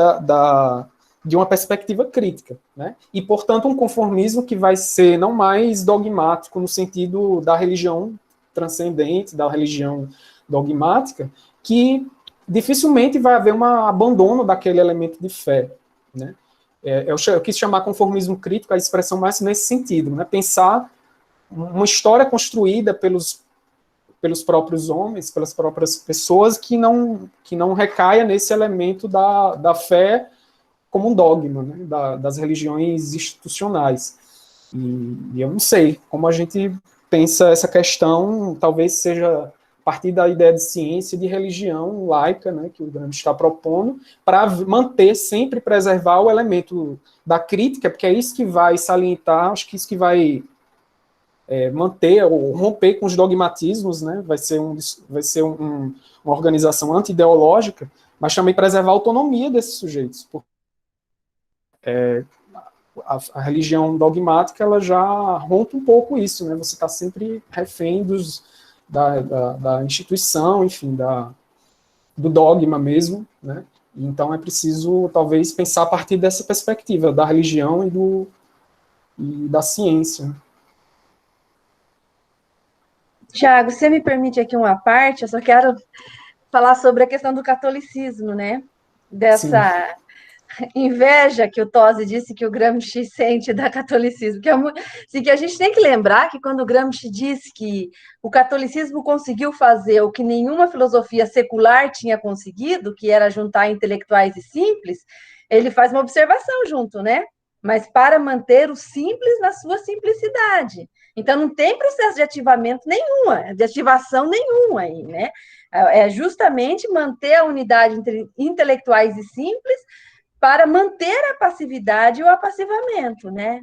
de uma perspectiva crítica, né? E, portanto, um conformismo que vai ser não mais dogmático no sentido da religião transcendente, da religião dogmática, que dificilmente vai haver um abandono daquele elemento de fé, né? Eu quis chamar conformismo crítico a expressão mais nesse sentido, né? Pensar uma história construída pelos próprios homens, pelas próprias pessoas, que não recaia nesse elemento da fé como um dogma, né, das religiões institucionais. E eu não sei como a gente pensa essa questão, talvez seja a partir da ideia de ciência e de religião laica, né, que o Gramsci está propondo, para manter, sempre preservar o elemento da crítica, porque é isso que vai salientar, acho que isso que vai manter ou romper com os dogmatismos, né, vai ser uma organização anti-ideológica, mas também preservar a autonomia desses sujeitos, a religião dogmática ela já rompe um pouco isso, né? Você está sempre refém da instituição, enfim, do dogma mesmo, né? Então é preciso talvez pensar a partir dessa perspectiva da religião e da ciência. Tiago, você me permite aqui uma parte? Eu só quero falar sobre a questão do catolicismo, né? Dessa Sim. Inveja que o Tosi disse que o Gramsci sente da catolicismo, que a gente tem que lembrar que quando o Gramsci disse que o catolicismo conseguiu fazer o que nenhuma filosofia secular tinha conseguido, que era juntar intelectuais e simples, ele faz uma observação junto, né? Mas para manter o simples na sua simplicidade. Então, não tem processo de ativamento nenhuma, de ativação nenhuma aí, né? É justamente manter a unidade entre intelectuais e simples para manter a passividade e o apassivamento, né?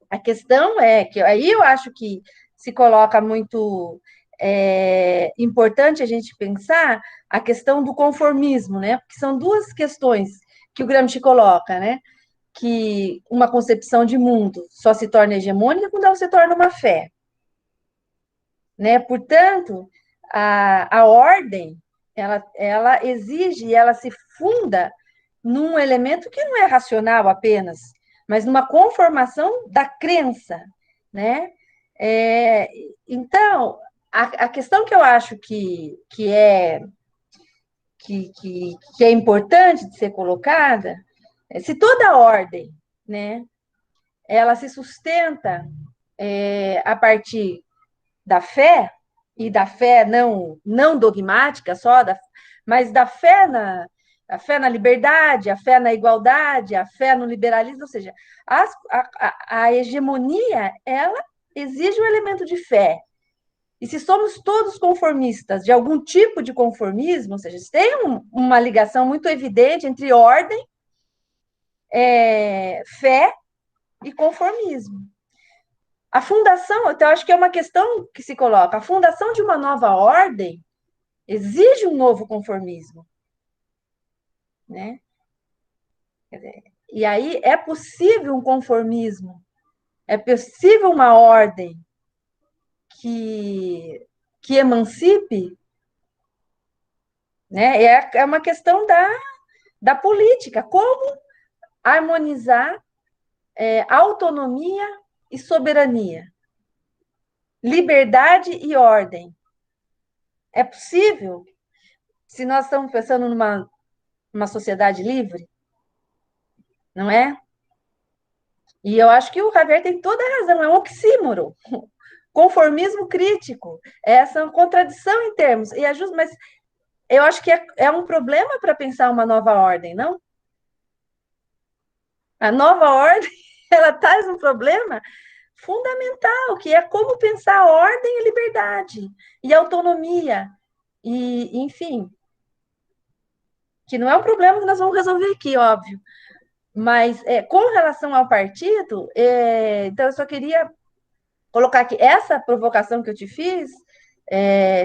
A questão é que aí eu acho que se coloca muito importante a gente pensar a questão do conformismo, né? Porque são duas questões que o Gramsci coloca, né? Que uma concepção de mundo só se torna hegemônica quando ela se torna uma fé, né? Portanto, a ordem ela exige, ela se funda num elemento que não é racional apenas, mas numa conformação da crença, né? Então, a questão que eu acho que é importante de ser colocada é se toda ordem, né, ela se sustenta a partir da fé, e da fé não dogmática só, mas da fé a fé na liberdade, a fé na igualdade, a fé no liberalismo, ou seja, a hegemonia, ela exige um elemento de fé. E se somos todos conformistas, de algum tipo de conformismo, ou seja, tem uma ligação muito evidente entre ordem, fé e conformismo. A fundação, então, acho que é uma questão que se coloca, a fundação de uma nova ordem exige um novo conformismo. Né? E aí é possível um conformismo, é possível uma ordem que emancipe, né? É uma questão da política, como harmonizar autonomia e soberania, liberdade e ordem. É possível? Se nós estamos pensando numa sociedade livre, não é? E eu acho que o Javier tem toda a razão, é um oxímoro. Conformismo crítico, essa contradição em termos, e é justo, mas eu acho que é um problema para pensar uma nova ordem, não? A nova ordem, ela traz um problema, fundamental, que é como pensar ordem e liberdade, e autonomia, e, enfim, que não é um problema que nós vamos resolver aqui, óbvio. Mas com relação ao partido, então eu só queria colocar aqui essa provocação que eu te fiz,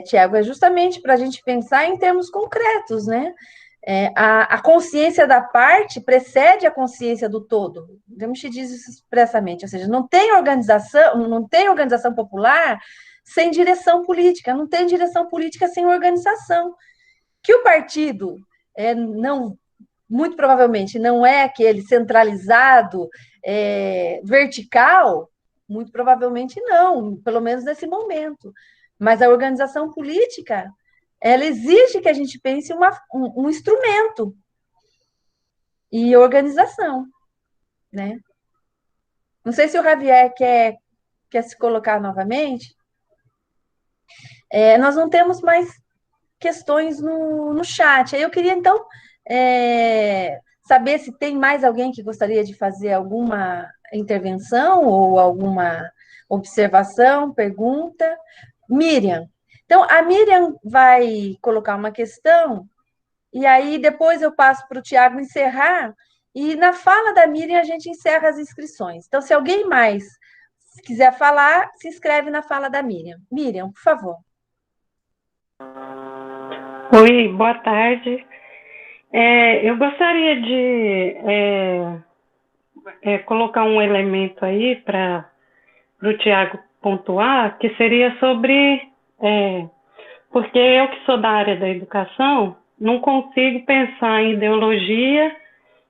Tiago, é justamente para a gente pensar em termos concretos, né? A consciência da parte precede a consciência do todo. Gramsci diz isso expressamente, ou seja, não tem organização popular sem direção política, não tem direção política sem organização. Que o partido não, muito provavelmente não é aquele centralizado, vertical, muito provavelmente não, pelo menos nesse momento. Mas a organização política, ela exige que a gente pense um instrumento e organização, né? Não sei se o Javier quer se colocar novamente. Nós não temos mais questões no chat. Aí eu queria, então, saber se tem mais alguém que gostaria de fazer alguma intervenção ou alguma observação, pergunta. Miriam. Então, a Miriam vai colocar uma questão, e aí depois eu passo para o Tiago encerrar, e na fala da Miriam a gente encerra as inscrições. Então, se alguém mais quiser falar, se inscreve na fala da Miriam. Miriam, por favor. Oi, boa tarde. Eu gostaria de colocar um elemento aí para o Tiago pontuar, que seria sobre... porque eu que sou da área da educação, não consigo pensar em ideologia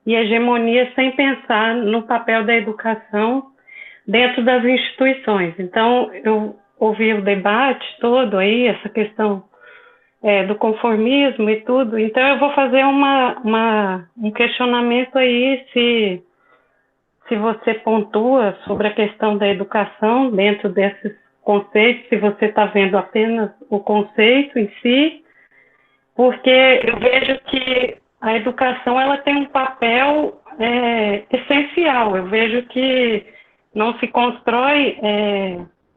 e hegemonia sem pensar no papel da educação dentro das instituições. Então, eu ouvi o debate todo aí, essa questão do conformismo e tudo. Então, eu vou fazer um questionamento aí, se você pontua sobre a questão da educação dentro desses conceitos, se você está vendo apenas o conceito em si, porque eu vejo que a educação ela tem um papel essencial. Eu vejo que não se constrói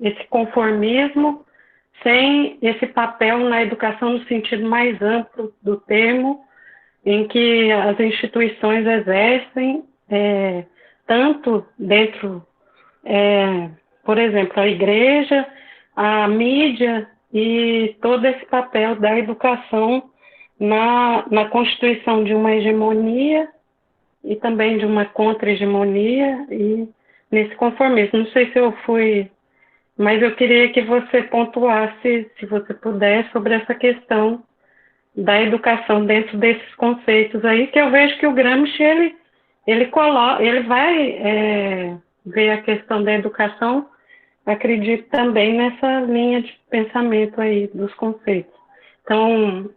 esse conformismo sem esse papel na educação no sentido mais amplo do termo, em que as instituições exercem, tanto dentro, por exemplo, a igreja, a mídia e todo esse papel da educação na constituição de uma hegemonia e também de uma contra-hegemonia e nesse conformismo. Não sei se eu fui... Mas eu queria que você pontuasse, se você puder, sobre essa questão da educação dentro desses conceitos aí, que eu vejo que o Gramsci, ele vai ver a questão da educação, acredito também nessa linha de pensamento aí dos conceitos. Então,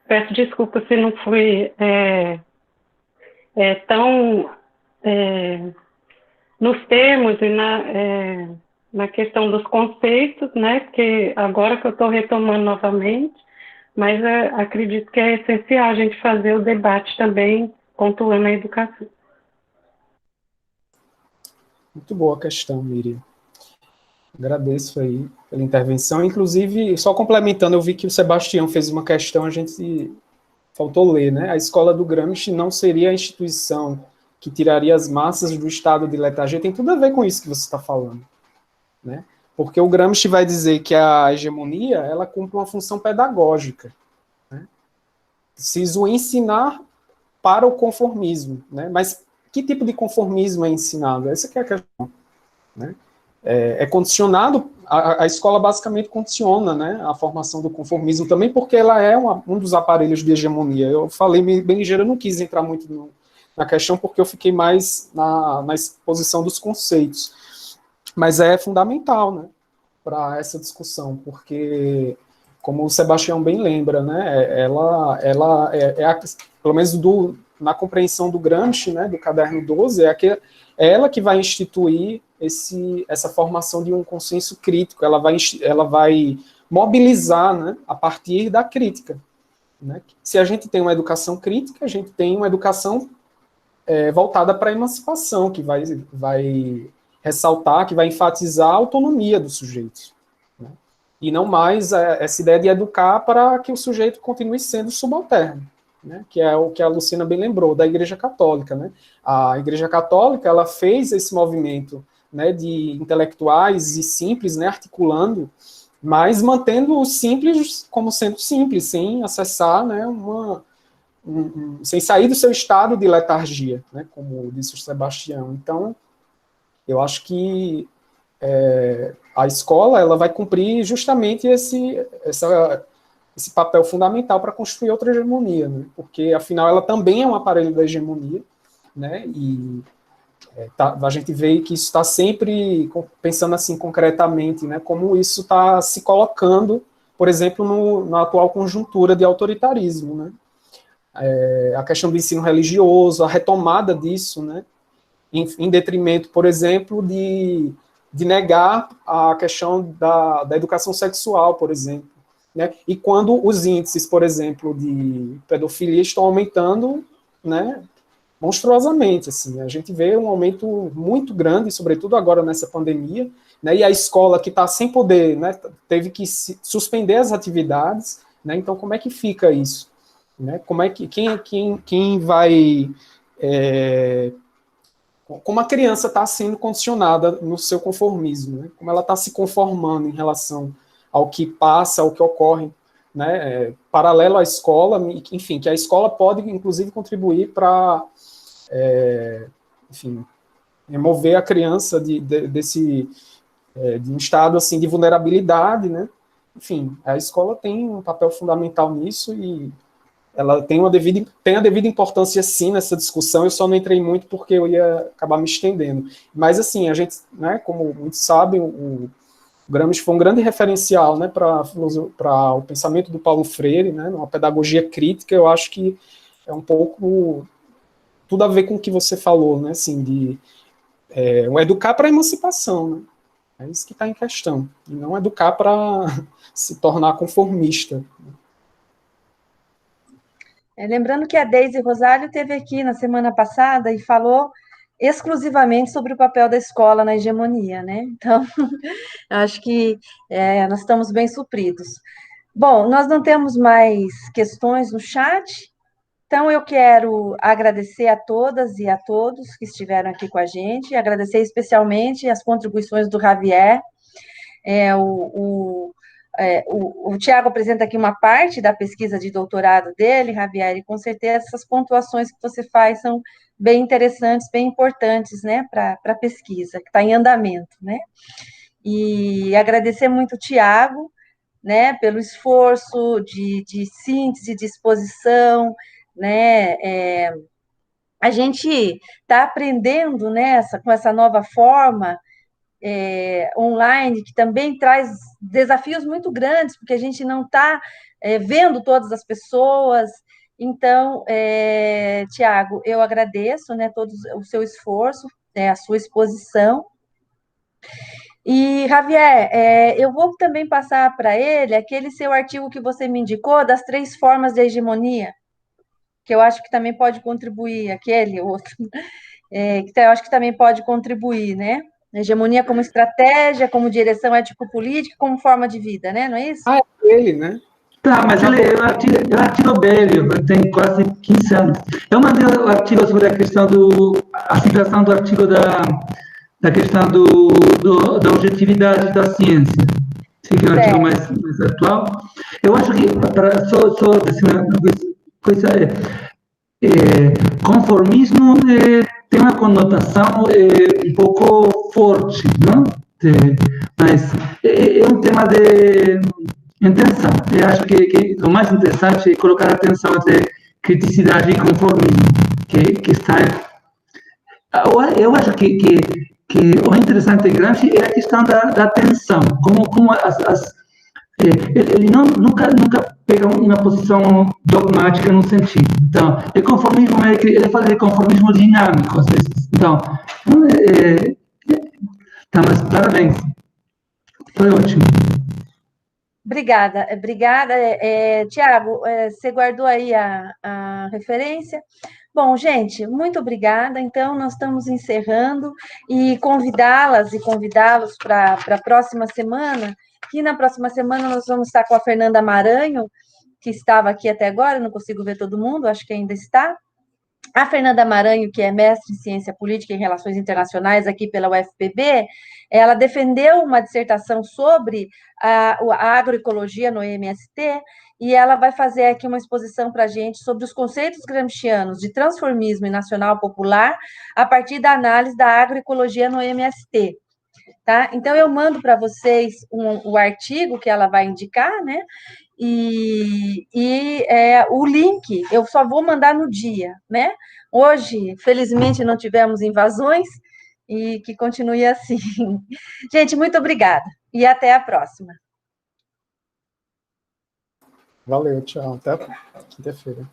peço desculpa se não fui tão... nos termos e na questão dos conceitos, né, porque agora que eu estou retomando novamente, mas acredito que é essencial a gente fazer o debate também, pontuando a educação. Muito boa a questão, Miriam. Agradeço aí pela intervenção. Inclusive, só complementando, eu vi que o Sebastião fez uma questão, a gente faltou ler, né? A escola do Gramsci não seria a instituição que tiraria as massas do estado de letargia. Tem tudo a ver com isso que você está falando, né? Porque o Gramsci vai dizer que a hegemonia, ela cumpre uma função pedagógica, né? Preciso ensinar para o conformismo, né? Mas que tipo de conformismo é ensinado? Essa que é a questão, né? É condicionado, a escola basicamente condiciona, né, a formação do conformismo também, porque ela é um dos aparelhos de hegemonia. Eu falei bem ligeiro, eu não quis entrar muito na questão, porque eu fiquei mais na exposição dos conceitos. Mas é fundamental, né, para essa discussão, porque, como o Sebastião bem lembra, né, ela pelo menos na compreensão do Gramsci, né, do caderno 12, é ela que vai instituir essa formação de um consenso crítico, ela vai mobilizar, né, a partir da crítica, né? Se a gente tem uma educação crítica, a gente tem uma educação voltada para a emancipação, que vai ressaltar, que vai enfatizar a autonomia do sujeito, né? E não mais essa ideia de educar para que o sujeito continue sendo subalterno, né? Que é o que a Luciana bem lembrou, da Igreja Católica, né? A Igreja Católica, ela fez esse movimento, né, de intelectuais e simples, né, articulando, mas mantendo o simples como sendo simples, sem acessar, né, sem sair do seu estado de letargia, né, como disse o Sebastião. Então, eu acho que a escola ela vai cumprir justamente esse papel fundamental para construir outra hegemonia, né, porque, afinal, ela também é um aparelho da hegemonia, né, e a gente vê que isso está sempre, pensando assim concretamente, né, como isso está se colocando, por exemplo, na atual conjuntura de autoritarismo, né, a questão do ensino religioso, a retomada disso, né, em detrimento, por exemplo, de negar a questão da educação sexual, por exemplo, né, e quando os índices, por exemplo, de pedofilia estão aumentando, né, monstruosamente, assim, a gente vê um aumento muito grande, sobretudo agora nessa pandemia, né, e a escola que está sem poder, né, teve que suspender as atividades, né, então como é que fica isso? Né, como é que, quem vai, como a criança está sendo condicionada no seu conformismo, né, como ela está se conformando em relação ao que passa, ao que ocorre, né, paralelo à escola, enfim, que a escola pode, inclusive, contribuir para enfim, remover a criança de um estado assim de vulnerabilidade, né? Enfim, a escola tem um papel fundamental nisso e ela tem a devida importância sim nessa discussão. Eu só não entrei muito porque eu ia acabar me estendendo. Mas assim, a gente, né, como muitos sabem, o Gramsci foi um grande referencial, né, para o pensamento do Paulo Freire, né, uma pedagogia crítica. Eu acho que é um pouco tudo a ver com o que você falou, né, assim, de educar para a emancipação, né, é isso que está em questão, e não educar para se tornar conformista. Lembrando que a Deise Rosário esteve aqui na semana passada e falou exclusivamente sobre o papel da escola na hegemonia, né, então, acho que nós estamos bem supridos. Bom, nós não temos mais questões no chat, então, eu quero agradecer a todas e a todos que estiveram aqui com a gente, agradecer especialmente as contribuições do Javier. O Tiago apresenta aqui uma parte da pesquisa de doutorado dele, Javier, e com certeza essas pontuações que você faz são bem interessantes, bem importantes, né, para a pesquisa, que está em andamento, né? E agradecer muito o Tiago, né, pelo esforço de síntese, de exposição, né, a gente está aprendendo com essa nova forma online, que também traz desafios muito grandes, porque a gente não está vendo todas as pessoas. Então, Tiago, eu agradeço, né, todo o seu esforço, a sua exposição. E, Javier, eu vou também passar para ele aquele seu artigo que você me indicou, das 3 formas de hegemonia, que eu acho que também pode contribuir, aquele outro, que eu acho que também pode contribuir, né? Hegemonia como estratégia, como direção ético-política, como forma de vida, né? Não é isso? É ele, né? Tá, mas ele é um artigo velho, tem quase 15 anos. Eu mandei o artigo sobre a questão a citação do artigo da questão da objetividade da ciência. Sim, que é um artigo mais atual. Eu acho que, só dizer uma coisa, conformismo tem uma conotação um pouco forte, não? Mas é um tema de intenção. Eu acho que o mais interessante é colocar atenção entre criticidade e conformismo, que está. Eu acho que o interessante de Gramsci é a questão da atenção, como ele nunca pega uma posição dogmática no sentido. Então, o conformismo ele fala de conformismo dinâmico às vezes. Então, tá, mas parabéns, foi ótimo. Obrigada. Tiago, você guardou aí a referência? Bom, gente, muito obrigada. Então, nós estamos encerrando e convidá-las e convidá-los para a próxima semana, que na próxima semana nós vamos estar com a Fernanda Maranho, que estava aqui até agora, não consigo ver todo mundo, acho que ainda está. A Fernanda Maranho, que é mestre em Ciência Política e Relações Internacionais aqui pela UFPB, ela defendeu uma dissertação sobre a agroecologia no MST, e ela vai fazer aqui uma exposição para a gente sobre os conceitos gramscianos de transformismo e nacional popular a partir da análise da agroecologia no MST. Tá? Então, eu mando para vocês o artigo que ela vai indicar, né? O link eu só vou mandar no dia, né? Hoje, felizmente, não tivemos invasões e que continue assim. Gente, muito obrigada e até a próxima. Valeu, tchau. Até quinta-feira.